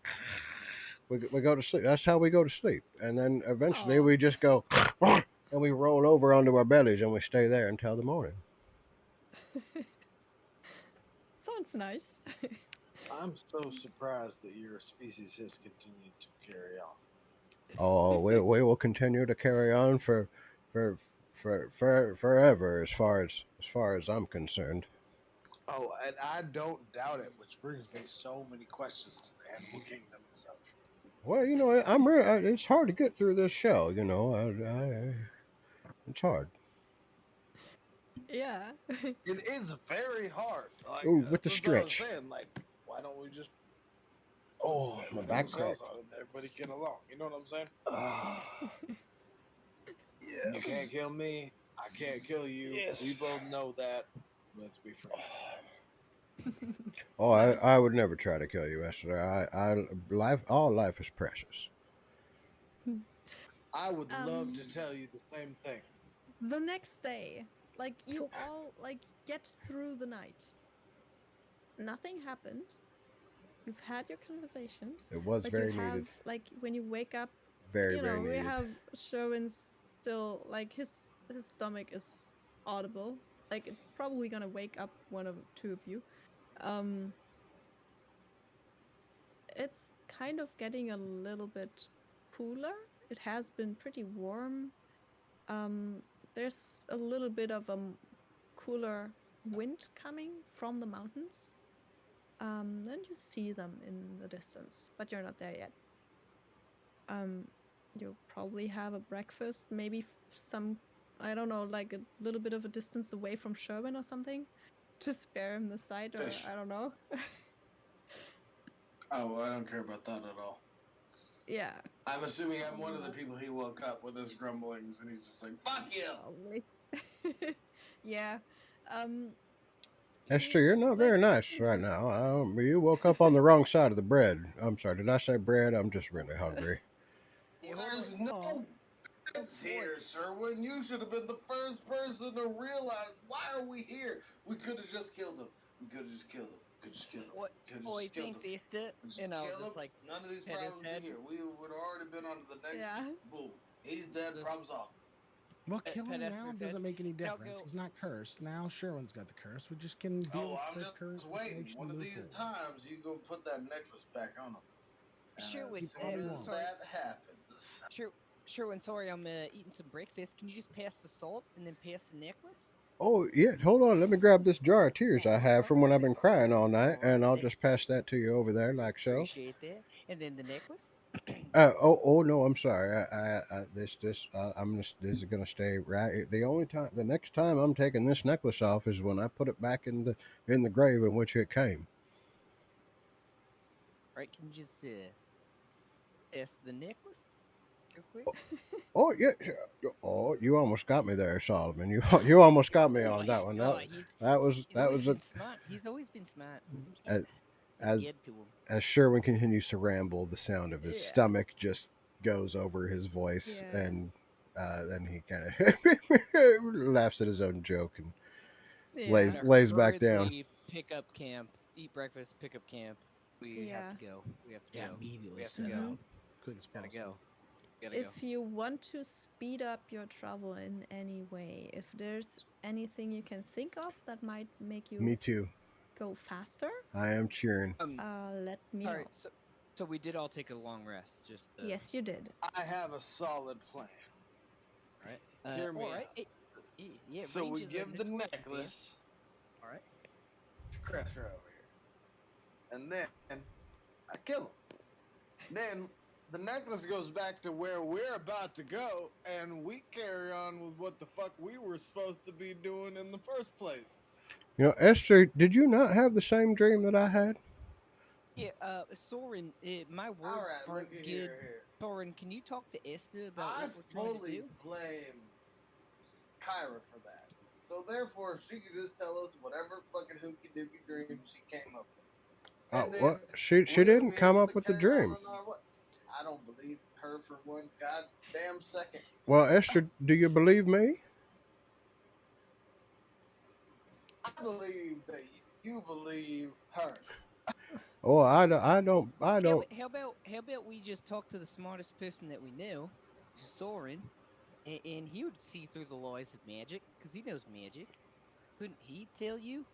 we go to sleep. That's how we go to sleep, and then eventually Oh. we just go and we roll over onto our bellies and we stay there until the morning. Sounds nice. I'm so surprised that your species has continued to carry on. Oh, we will continue to carry on for for forever, as far as I'm concerned. Oh, and I don't doubt it, which brings me so many questions to the animal kingdom itself. Well, I'm really. It's hard to get through this show. It's hard. Yeah. It is very hard. Like Ooh, with the that's what I was stretch. saying. Like, why don't we just put Oh, my back everything else cracked. on and everybody get along? You know what I'm saying? Ah, You can't yes. kill me. I can't kill you. We Yes. both know that. Let's be friends. Oh, I Nice. would never try to kill you, Esther. All life is precious. I would love to Um. tell you the same thing. The next day, like you all like get through the night. Nothing happened. You've had your conversations, It was but you very needed. have like when you wake up, Very, very we needed. have Sherwin's still like his stomach is audible. Like it's probably gonna wake up one of two of you. Um, it's kind of getting a little bit cooler. It has been pretty warm. Um, there's a little bit of a cooler wind coming from the mountains. And you see them in the distance, but you're not there yet. Um, you'll probably have a breakfast, maybe some, I don't know, like a little bit of a distance away from Sherwin or something to spare him the sight, or Fish. I don't know. Oh, well, I don't care about that at all. Yeah, I'm assuming I'm one of the probably. people he woke up with his grumblings, and he's just like, "Fuck you." Probably. Yeah. Um, Esther, you you're not like, very nice right now. You woke up on the wrong side of the bread. I'm sorry. Did I say bread? I'm just really hungry. Hey, Well, hold on. there's oh, no bits Boy, here, Sherwin. You should have been the first person to realize why are we here. We could have just killed him. We could have just killed him. Could just killed him. what? Could have Boy, just killed think him. faced it, Just and I'll kill him. just like None of these pet his problems are head. here. We would have already been on to the next. yeah. Boom. He's dead. Just Problem solved. Well, kill pet him now Esther's head, doesn't make any and I'll difference. go. He's not cursed. Now Sherwin's got the curse. We just can deal Oh, with I'm the current just waiting. situation One and of move these forward. times, you gonna put that necklace back on him. And as Sherwin, He probably soon as won't. sorry, that happens, Sher, Sherwin, sorry, I'm eating some breakfast. Can you just pass the salt and then pass the necklace? Oh, yeah. Hold on. Let me grab this jar of tears I have from when I've Alrighty, been crying all night, and I'll alrighty. just pass that to you over there, like so. Appreciate that. And then the necklace. Oh no, I'm sorry. This is gonna stay right. The next time I'm taking this necklace off is when I put it back in the grave in which it came. Right? Can you just test the necklace real quick? Oh yeah, oh you almost got me there, Solomon. You almost got me Oh, on that one. oh, he's That always was a been smart. He's always been smart. You can't as as get to him. as Sherwin continues to ramble, the sound of his Yeah. stomach just goes over his voice, Yeah. and then he kind of laughs at his own joke and We're Yeah. lays gonna lays back down. hurriedly pick up camp, eat breakfast, pick up camp. We have Yeah. to go. We have to Yeah, go. We immediately have to set go. Hmm. out, quick as Gotta possible. go. Gotta go. If you want to speed up your travel in any way, if there's anything you can think of that might make you Me too. go faster, I am cheering. let me All right. know. So we did all take a long rest. Just Yes, you did. I have a solid plan. all right. Hear All me right. out. Yeah. So Range we is a give the next word for you. necklace All right. to Cressler over here, and then I kill him. Then the necklace goes back to where we're about to go, and we carry on with what the fuck we were supposed to be doing in the first place. Esther, did you not have the same dream that I had? Yeah. Soren. My All words right, look aren't at good. here. Soren, can you talk to Esther about I what we're trying to fully do? blame Kyra for that. So therefore, she could just tell us whatever fucking hooky dooky dream she came up with, and then What? She we'll didn't be come able up to with the carry on dream. in our way. I don't believe her for one goddamn second. Well, Esther, do you believe me? I believe that you believe her. Oh, I Yeah, don't. but how about we just talk to the smartest person that we know, which is Soren, and he would see through the lies of magic because he knows magic. Couldn't he tell you?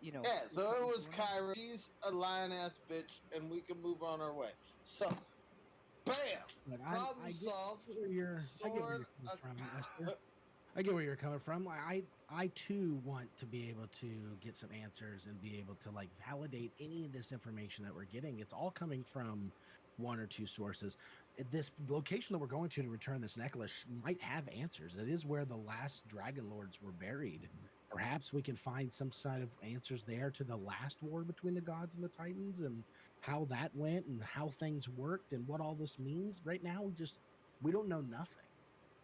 You know, Yeah, there's so it something was going on. Kyra. She's a lion ass bitch, and we can move on our way. So, bam! Look, Problem I get solved. I get where Sword. you're coming from, Esther. I get where you're coming from. I too want to be able to get some answers and be able to like validate any of this information that we're getting. It's all coming from one or two sources. This location that we're going to return this necklace might have answers. It is where the last dragon lords were buried. Perhaps we can find some sort of answers there to the last war between the gods and the titans and how that went and how things worked and what all this means. Right now, we don't know nothing.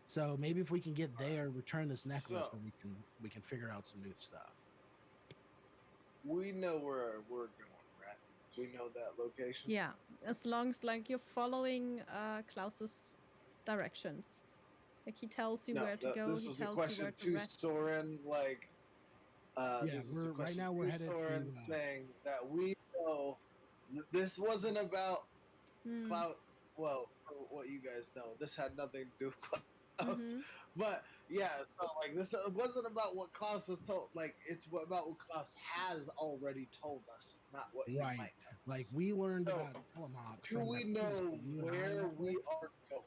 So maybe if we can get there, return this necklace, So then we can figure out some new stuff. we know where we're going, right? We know that location. Yeah. As long as like you're following Klaus's directions. Like he tells you No, where to go, this he was a tells you where question to to rest. Soren. Like, Yeah, this is a we're right question now we're to headed to Soren saying that we know this wasn't about Hmm. Cloud. Well, for what you guys know, this had nothing to do with Klaus. Mm-hmm. But yeah, so like this it wasn't about what Klaus has told. Like about what Klaus has already told us, not what he right. might tell Like us. we learned So, about Telemach do from we that priest know that you and I where met with. we are going?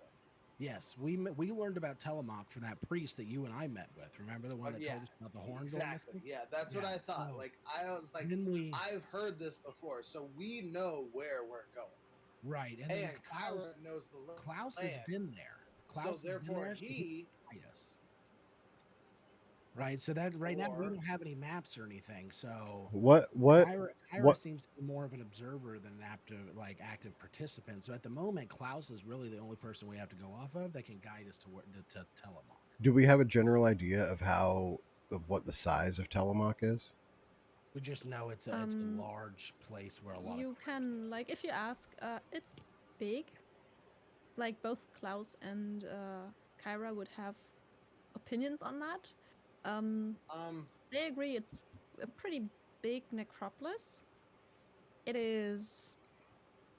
Yes, we learned about Telemach from that priest that you and I met with. Remember the one that Yeah, told us about the horn going exactly. missing? Yeah, that's what Yeah. I thought. So Like I was like, then we I've heard this before, so we know where we're going, right, and then and Kyra knows the Klaus has land. been there. So Klaus has been therefore, there, so he he can guide us. Right. So that right now we or don't have any maps or anything. So What Kyra what seems to be more of an observer than an active participant. So at the moment, Klaus is really the only person we have to go off of that can guide us to where to Telemach. do we have a general idea of what the size of Telemach is? We just know it's a Um, large place where a lot of you critters can live. like if you ask, it's big. Like both Klaus and Kyra would have opinions on that. Um, um they agree it's a pretty big necropolis. It is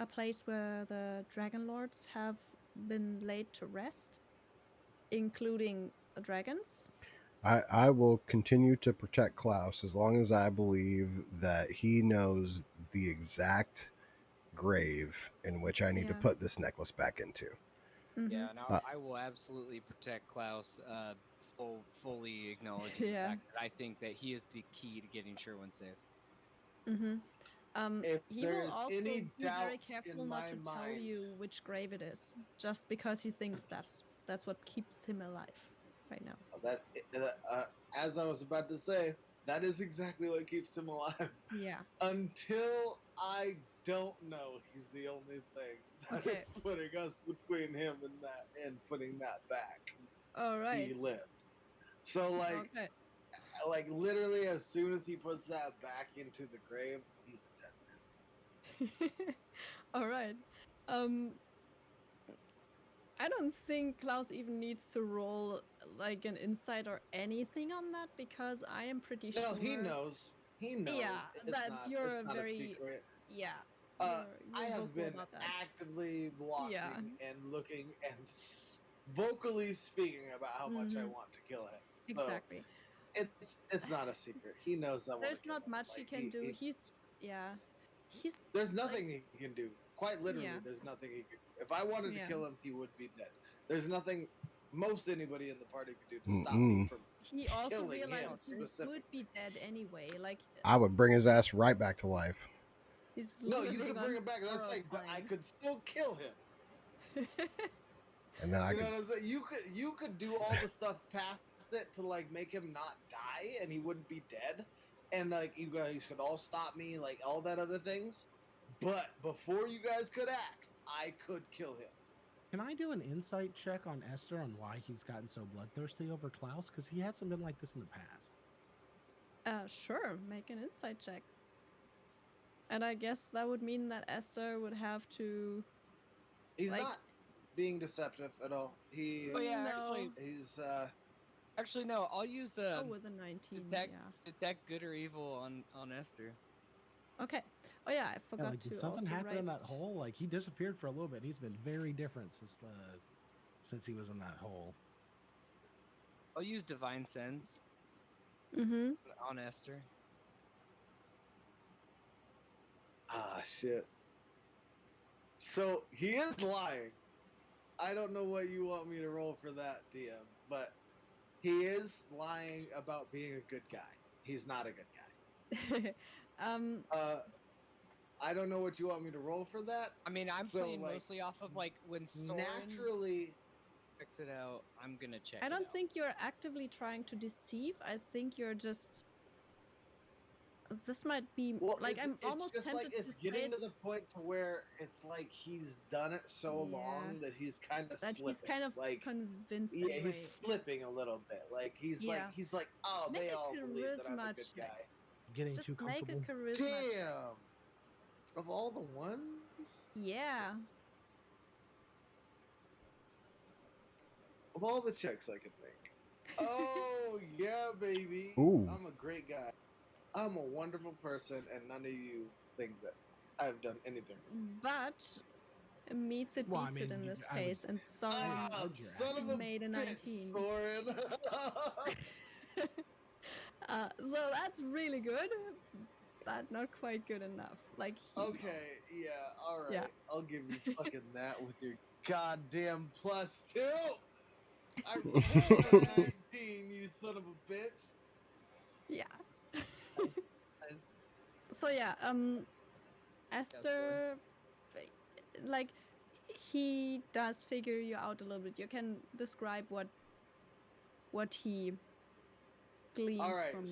a place where the Dragon Lords have been laid to rest, including the dragons. I will continue to protect Klaus as long as I believe that he knows the exact grave in which I need to Yeah. put this necklace back into. Mm-hmm. Yeah, and Uh, I will absolutely protect Klaus. Fully acknowledging the Yeah. fact that I think that he is the key to getting Sherwin safe. Mm-hmm. If He there will is also any be very doubt careful in not my to tell mind, you which grave it is, just because he thinks that's what keeps him alive right now. that as I was about to say, that is exactly what keeps him alive. Yeah. Until I don't know, he's the only thing that Okay. is putting us between him and that, and putting that back. All right. He lives. So Okay. like literally, as soon as he puts that back into the grave, he's dead. All right. Um, I don't think Klaus even needs to roll like an insight or anything on that because I am pretty No, sure. he knows. He knows. Yeah, It's that not. you're It's not a very. secret. Yeah, Uh, I you're have vocal been about that. actively Yeah. walking and looking and vocally speaking about how much I Hmm. want to kill him. So Exactly. it's not a secret. He knows I want to There's kill not him. much he Like can do. he He's yeah. He's there's like nothing he can do. Quite literally, yeah, there's nothing he can do. If I wanted to yeah. kill him, he would be dead. There's nothing most anybody in the party could do to stop me Mm-mm. from He also killing him realizes he would specifically. be dead anyway. Like I would bring his ass he's right back to life. he's No, you living could on bring him back. That's like, but I borrowed could still kill him. time. And then I You know could, what I'm saying? You could do all the stuff past it to like make him not die and he wouldn't be dead, and like you guys should all stop me, like all that other things. But before you guys could act, I could kill him. Can I do an insight check on Esther on why he's gotten so bloodthirsty over Klaus? Because he hasn't been like this in the past. Sure, make an insight check. And I guess that would mean that Esther would have to He's like not being deceptive at all. Oh yeah, no. He's actually no. I'll use Oh, with a 19, detect yeah. detect good or evil on Esther. Okay. Oh yeah, I Yeah, forgot like, did to something also happen write. in that hole? Like, he disappeared for a little bit. He's been very different since he was in that hole. I'll use divine sense Mm-hmm. on Esther. shit. So he is lying. I don't know what you want me to roll for that, DM, but he is lying about being a good guy. He's not a good guy. um. I don't know what you want me to roll for that. I mean, I'm So, playing like, mostly off of like when Soren naturally, checks it out. I'm gonna check. I it don't out. think you're actively trying to deceive. I think you're just. This might be well, like I'm it's almost just like tempted to it's say getting to the it's point to where it's like he's done it so yeah long that he's kind of that he's slipping. kind of Like, convinced yeah, anyway. he's slipping a little bit. Like Yeah. he's like, oh, Make they a all believe that I'm a charisma good check. guy. Getting Just too make a comfortable. charisma check. Damn. Of all the ones, Yeah. of all the checks I could make. Oh yeah, baby. ooh, I'm a great guy. I'm a wonderful person, and none of you think that I've done anything. But meets it Well, I beats it mean, in this I would. case, and Soren Ah, judge your son of a made a bitch, 19. Soren. So that's really good, but not quite good enough. Like he, Okay, yeah, all right. yeah, I'll give you fucking that with your goddamn +2. I rolled a 19, you son of a bitch. yeah. Nice. So yeah, Esther, like he does figure you out a little bit. You can describe what he gleans All right, from you.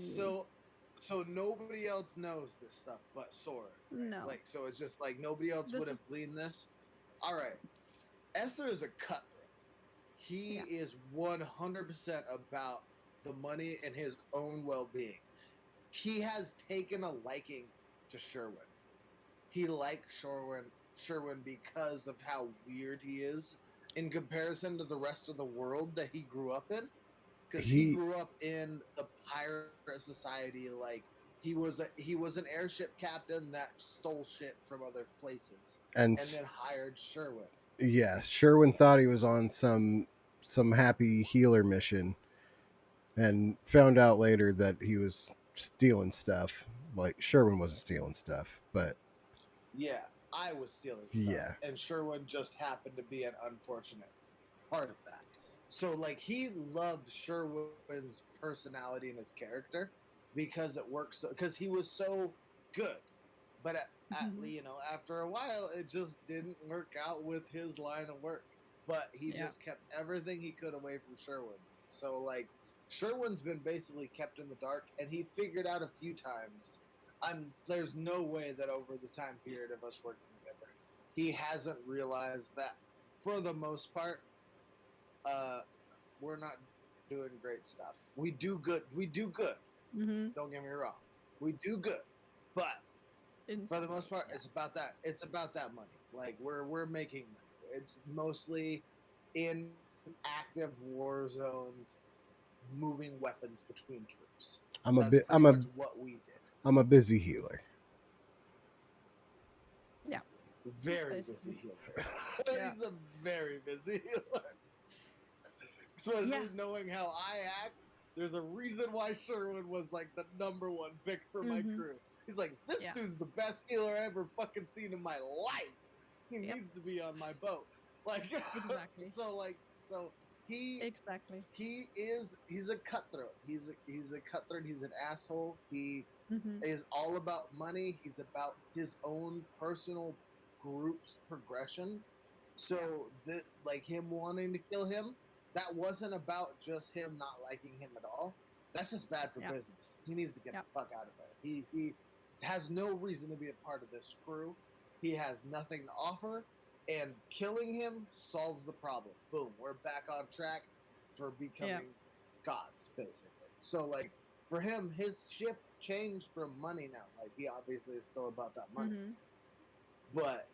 so nobody else knows this stuff but Sora. Right? No. Like, so it's just like nobody else This would have is- gleaned this. All right, Esther is a cutthroat. He Yeah. is 100% about the money and his own well-being. He has taken a liking to Sherwin. He likes Sherwin because of how weird he is in comparison to the rest of the world that he grew up in. Because he grew up in the pirate society, like he was an airship captain that stole shit from other places and then hired Sherwin. yeah, Sherwin thought he was on some happy healer mission, and found out later that he was stealing stuff. Like Sherwin wasn't stealing stuff, but Yeah, I was stealing stuff, yeah, and Sherwin just happened to be an unfortunate part of that. So, like, he loved Sherwin's personality and his character because it works. Because he was so good. But after a while, it just didn't work out with his line of work. But he Yeah. just kept everything he could away from Sherwin. So like Sherwin's been basically kept in the dark, and he figured out a few times. There's no way that over the time period of us working together, he hasn't realized that for the most part, we're not doing great stuff. We do good. We do good. Mm-hmm. Don't get me wrong. We do good, but In for the some most ways, part, yeah. it's about that. It's about that money. Like we're making money. It's mostly in active war zones, moving weapons between troops. I'm a That's bit. pretty much what we did. I'm a busy healer. Yeah. Very busy Basically. healer. Yeah. He's a very busy healer. Especially Yeah. knowing how I act. There's a reason why Sherwin was like the number one pick for my Mm-hmm. crew. He's like, this Yeah. dude's the best healer I ever fucking seen in my life. He Yep. needs to be on my boat. Like, Exactly. so he Exactly. he's a cutthroat. He's a cutthroat. He's an asshole. He Mm-hmm. is all about money. He's about his own personal group's progression. Yeah. So, like him wanting to kill him, that wasn't about just him not liking him at all. That's just bad for Yeah. business. He needs to get Yeah. the fuck out of there. He has no reason to be a part of this crew. He has nothing to offer, and killing him solves the problem. Boom, we're back on track for Yeah. becoming gods, basically. So, like, for him, his shift changed from money now. Like, he obviously is still about that money, Mm-hmm. but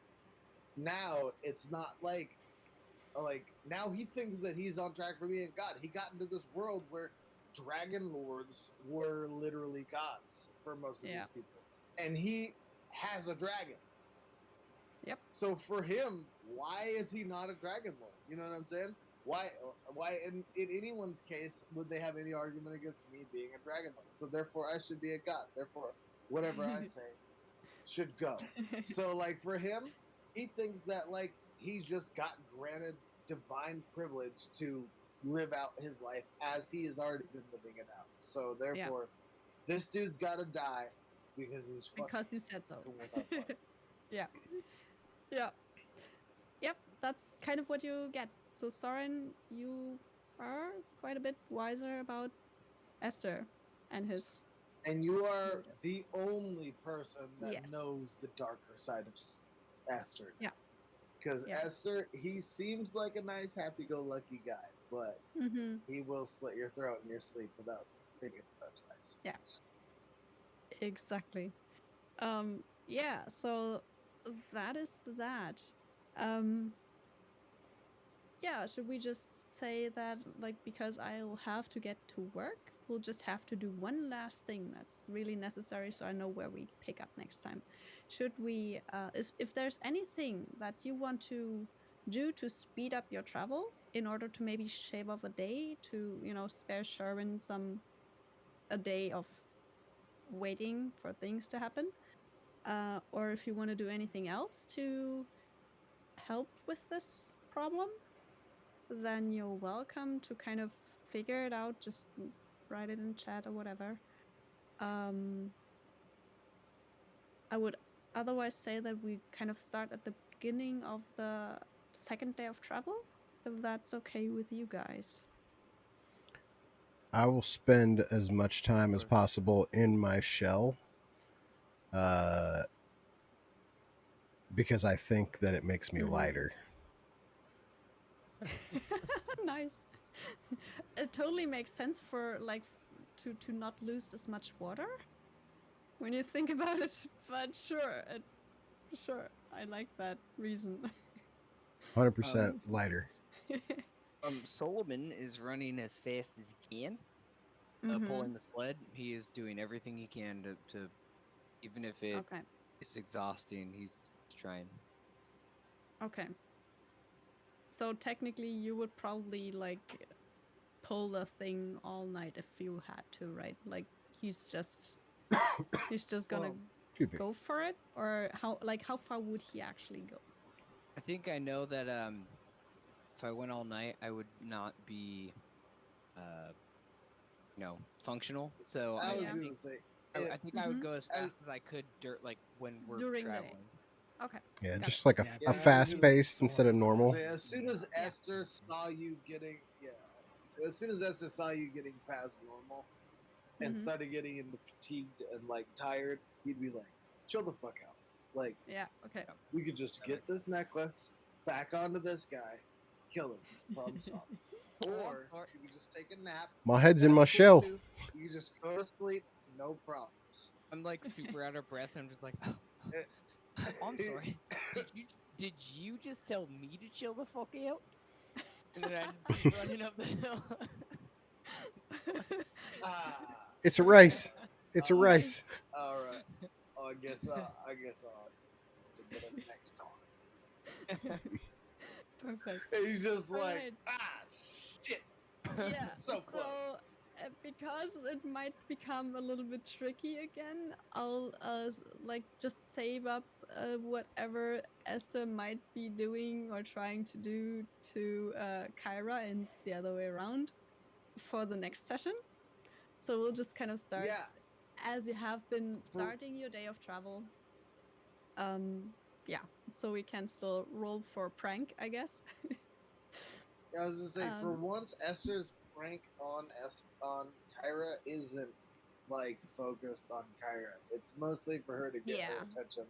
now it's not like now he thinks that he's on track for being God. He got into this world where dragon lords were literally gods for most of Yeah. these people, and he has a dragon. Yep. So for him, why is he not a dragon lord? You know what I'm saying? Why in anyone's case would they have any argument against me being a dragon lord? So therefore, I should be a god. Therefore, whatever I say should go. So like for him, he thinks that like he just got granted divine privilege to live out his life as he has already been living it out. So Yeah. therefore, this dude's got to die because he's Because you said so. fucking with our party. Yeah. Yeah. Yep. That's kind of what you get. So Soren, you are quite a bit wiser about Esther and his And you are motive. the only person that Yes. knows the darker side of Esther. Yeah. Because Yeah. Esther, he seems like a nice, happy-go-lucky guy, but Mm-hmm. he will slit your throat in your sleep without thinking about it twice. Yeah. Exactly. Yeah, so that is that. Um yeah, should we just say that like because I'll have to get to work, we'll just have to do one last thing that's really necessary so I know where we pick up next time. Should we if there's anything that you want to do to speed up your travel in order to maybe shave off a day to, spare Sherwin a day of waiting for things to happen, or if you want to do anything else to help with this problem, then you're welcome to kind of figure it out. Just write it in chat or whatever. Um, I would otherwise say that we kind of start at the beginning of the second day of travel, if that's okay with you guys. I will spend as much time as Sure. possible in my shell, uh, because I think that it makes me Mhm. lighter. Nice. It totally makes sense for like to not lose as much water when you think about it. But sure, sure, I like that reason. 100% lighter. Solomon is running as fast as he can, Mm-hmm. pulling the sled. He is doing everything he can to even if Okay. it's exhausting, he's trying. Okay. So technically, you would probably like pull the thing all night if you had to, right? Like he's just gonna Well, Excuse me. go for it, or how far would he actually go? I think I know that if I went all night, I would not be functional. So I I, was Yeah. I gonna think say I think I would Mhm. go as fast as I could like when we're During the day. traveling. Okay. Yeah, Got just it. like Yeah, a Yeah, fast pace storm. instead of normal. So as soon as Yeah. Esther saw you getting, so as soon as Esther saw you getting past normal and Mhm. started getting into fatigued and like tired, he'd be like, "Chill the fuck out. Like Yeah. Okay. Yeah, we could just I get like this necklace back onto this guy, kill him, problem solved. Oh, I'm Or sorry. you could just take a nap. My head's in my That's cool shell. too. You can just go to sleep, no problems. I'm like super out of breath. I'm just like, Eh, oh, I'm sorry. Did you just tell me to chill the fuck out? And then I just keep running up the hill. ah, It's a race. It's a Nice. race. all right. Oh, I guess I'll have to get him next time. Perfect. And he's just All like, right. shit, Yeah. so close. Because it might become a little bit tricky again, I'll like just save up whatever Esther might be doing or trying to do to Kyra and the other way around for the next session. So we'll just kind of start Yeah, as you have been for starting your day of travel. Yeah, so we can still roll for prank, I guess. I was gonna say, for um, once, Esther's prank on Kyra isn't like focused on Kyra. It's mostly for her to get her yeah, attention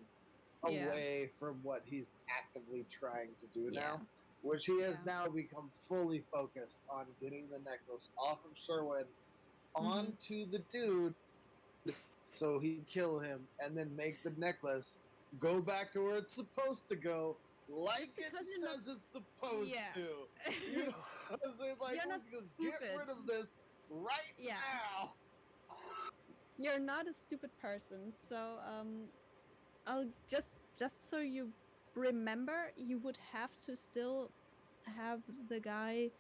yeah, away from what he's actively trying to do yeah, now, which he has yeah. now become fully focused on getting the necklace off of Sherwin Mm-hmm. onto the dude so he can kill him and then make the necklace go back to where it's supposed to go like Just it because you're not, says it's supposed yeah, to. You know what I'm saying? Like, you're we not can just get stupid. rid of this right Yeah, now. you're not a stupid person. So I'll just so you remember, you would have to still have the guy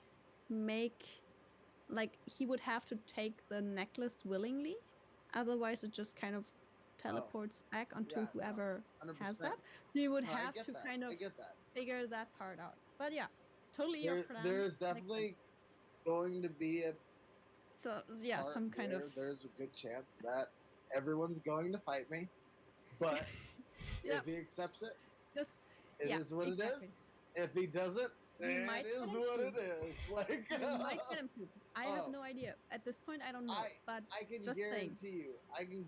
make like he would have to take the necklace willingly, otherwise it just kind of Oh, teleports back onto yeah, no, whoever has 100%. that. So you would No, I have get to that. kind I of get that. figure that part out. But yeah, totally your There plan is makes sense. definitely going to be a So yeah, part some kind of where there's a good chance that everyone's going to fight me, but yeah, if he accepts it, just it yeah, is what it exactly. is. If he doesn't, You it might get is him what too. it is. Like, You might get him too. I have oh, no idea at this point. I don't I know, but I can just saying.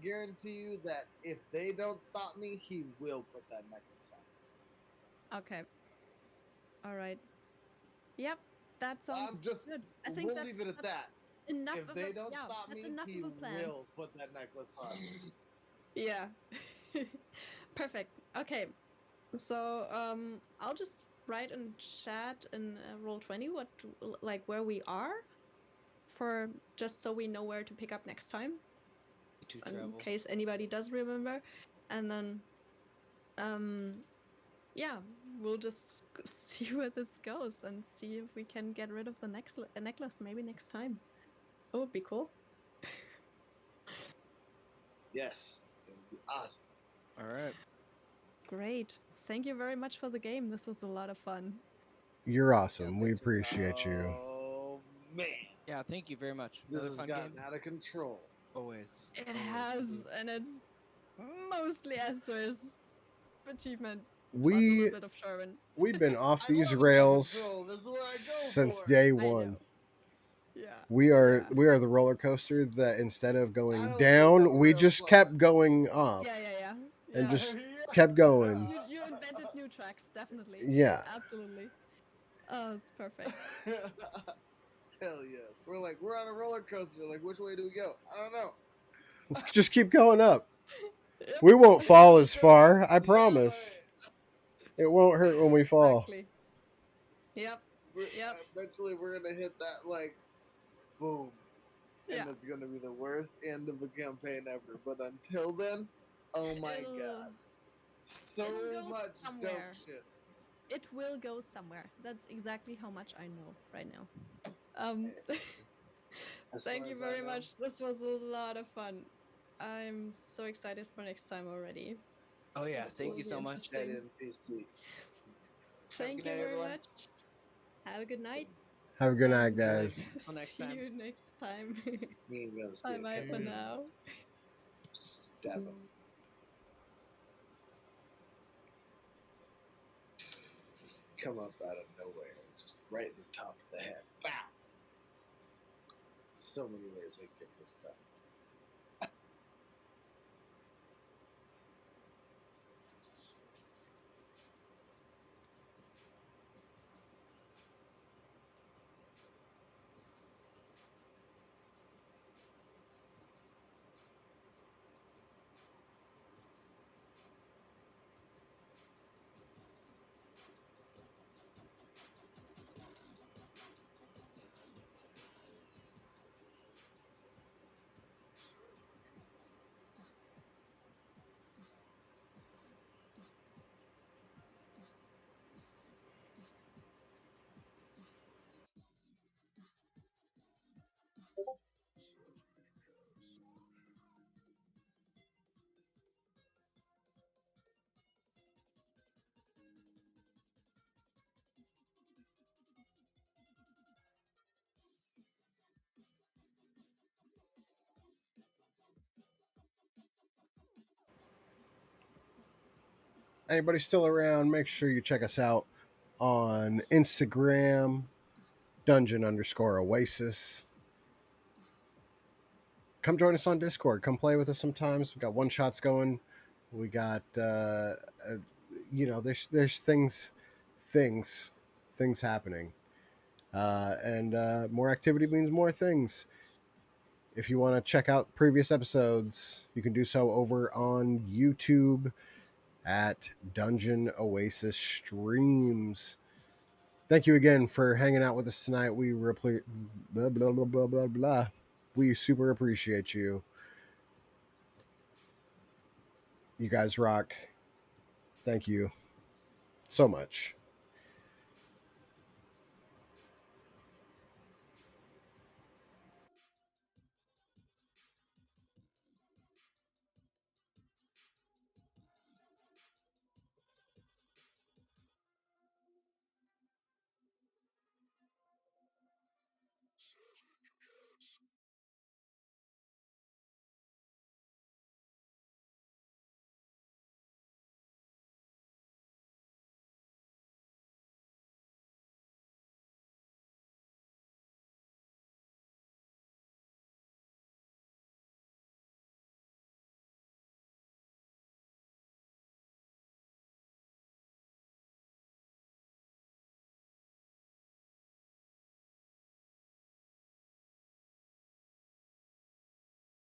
guarantee you that if they don't stop me, he will put that necklace Okay, all right. Yep, that on. sounds I'm just good. I think we'll leave it at that's that. enough If of a they don't yeah. stop That's me, enough he of a plan. will put that necklace on. Yeah. Perfect. Okay. So I'll just write in chat in roll 20 what like where we are for just so we know where to pick up next time To in travel. case anybody does remember, and then um yeah, we'll just see where this goes and see if we can get rid of the necklace maybe next time. That would be cool. Yes, it would be awesome. All right. Great. Thank you very much for the game. This was a lot of fun. You're Yeah, awesome. We thanks for appreciate you. Oh man, Yeah, thank you very much. this Another has fun gotten game. out of control. Always. It Always. has, and it's mostly Esther's achievement, plus a little We bit of Sherwin. we've been off I these love it out of rails control. This is what I go since for. day I one. know. Yeah. We are Yeah. we are the roller coaster that instead of I going don't think down, I'm we real just fun. kept going off Yeah. Yeah. Yeah. and Yeah. just kept going. You invented new tracks, definitely. Yeah. Absolutely. Oh, it's perfect. Hell yeah. We're on a roller coaster. Like, which way do we go? I don't know. Let's just keep going up. Yep. We won't fall Let's as go. far, I Yeah, promise. It won't hurt when we fall. Exactly. Yep. we're, Yep. eventually we're gonna hit that like boom, Yeah. and it's gonna be the worst end of a campaign ever. But until then, oh my It'll god, so it'll go much dope somewhere. shit. It will go somewhere. That's exactly how much I know right now. As Thank far you as I very know, much. This was a lot of fun. I'm so excited for next time already. Oh yeah, This thank will you be so much. that interesting. NPC. Have a Thank good you night, very everyone. much. Have a good night. Have a good night, And Till guys. next see time. you next time. You ain't gonna Bye steal bye for Karen. now. Just Stab him. Just come up out of nowhere, just right in the top of the head. Bow! So many ways I can get this done. Anybody still around, make sure you check us out on Instagram, dungeon_oasis. Come join us on Discord. Come play with us sometimes. We got one shots going. We got there's things happening. And more activity means more things. If you want to check out previous episodes, you can do so over on YouTube at Dungeon Oasis Streams. Thank you again for hanging out with us tonight. We blah blah blah blah blah blah. We super appreciate you. You guys rock. Thank you so much.